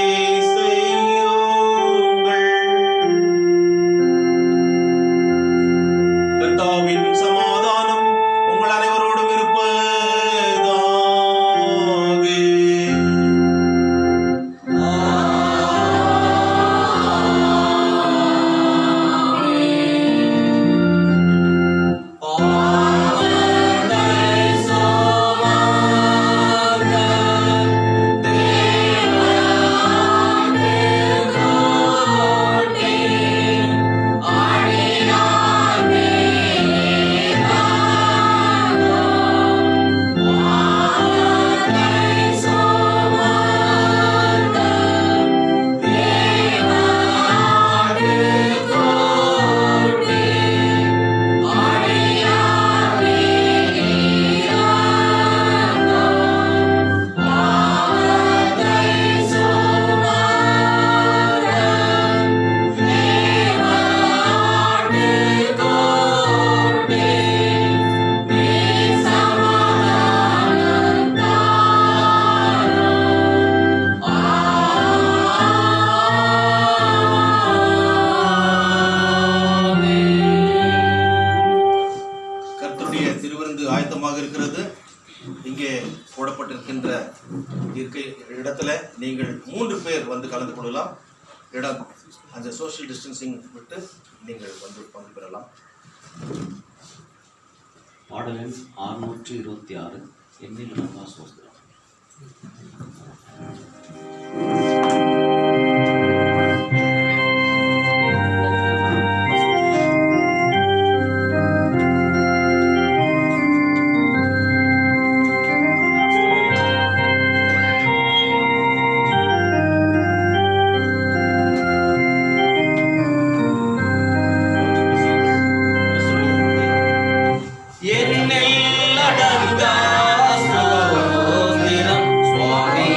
செய்யுங்கள். கர்த்தாவின் சமாதானம் உங்கள் அனைவரோடும் இருப்பதாக. கர்த்தருடைய திருவிருந்து ஆயத்தமாக இருக்கிறது. இங்கே போடப்பட்டிருக்கின்ற இடத்துல நீங்கள் 3 பேர் வந்து கலந்து கொள்ளலாம். இடம் அந்த சோஷியல் டிஸ்டன்சிங் விட்டு நீங்கள் வந்து பங்கு பெறலாம். பாடல் எண் 626 எண்ணில் நம்ம சோஸ்திரம். என்னில் அடங்கா ஸ்தோத்திரம் சுவாமி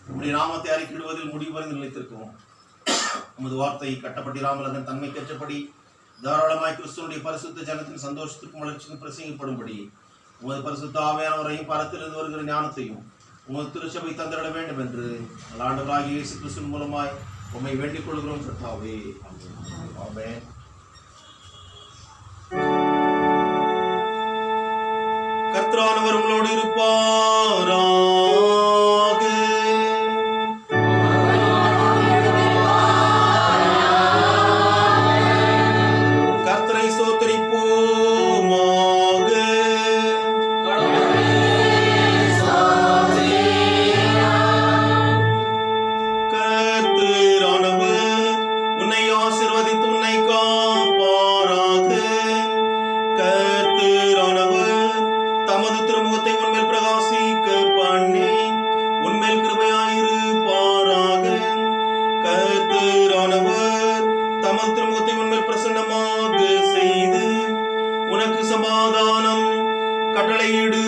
உம்முடைய நாமத்தை அறிக்கையிடுவதில் முடிவறிந்து நிலைத்திருக்கிறோம். உமது வார்த்தை கட்டப்பட்டிராமல் அதன் தன்மைக்கேற்றபடி தாராளமாய் கிறிஸ்துவனுடைய பரிசுத்த ஜனத்தின் சந்தோஷத்துக்கும் வளர்ச்சிக்கும் பிரசங்கிப்படும்படி உமது பரிசுத்த ஆவியானவரையும் பரத்திலிருந்து வருகிற ஞானத்தையும் உமது திருச்சபை தந்திட வேண்டும் என்று ஆண்டவராகிய இயேசு கிறிஸ்துவின் மூலமாய் உம்மை வேண்டிக் கொள்கிறோம் கர்த்தாவே. ஆமென். கர்த்தரானவர் உங்களோடு இருப்பாராக. கர்த்தரை ஸ்தோத்திரிப்போமாக. கர்த்தரானவர் உன்னை ஆசீர்வதித்து உன்னை காப்பாராக. கர்த்தரானவர் தமது திருமுகத்தை உன்மேல் பிரகாசிக்க பண்ணி உன்மேல் கிருபையாயிருப்பாராக. கர்த்தரானவர் தமது திருமுகத்தை உன்மேல் பிரசன்னமாக செய்து உனக்கு சமாதானம் கட்டளையிடுவாராக.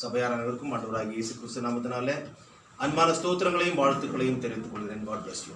சபையார் அனைவருக்கும் ஆண்டவராகிய இயேசு கிறிஸ்து நாமத்தினாலே அன்பான ஸ்தோத்திரங்களையும் வாழ்த்துக்களையும் தெரிவித்துக் கொள்கிறேன். God bless you.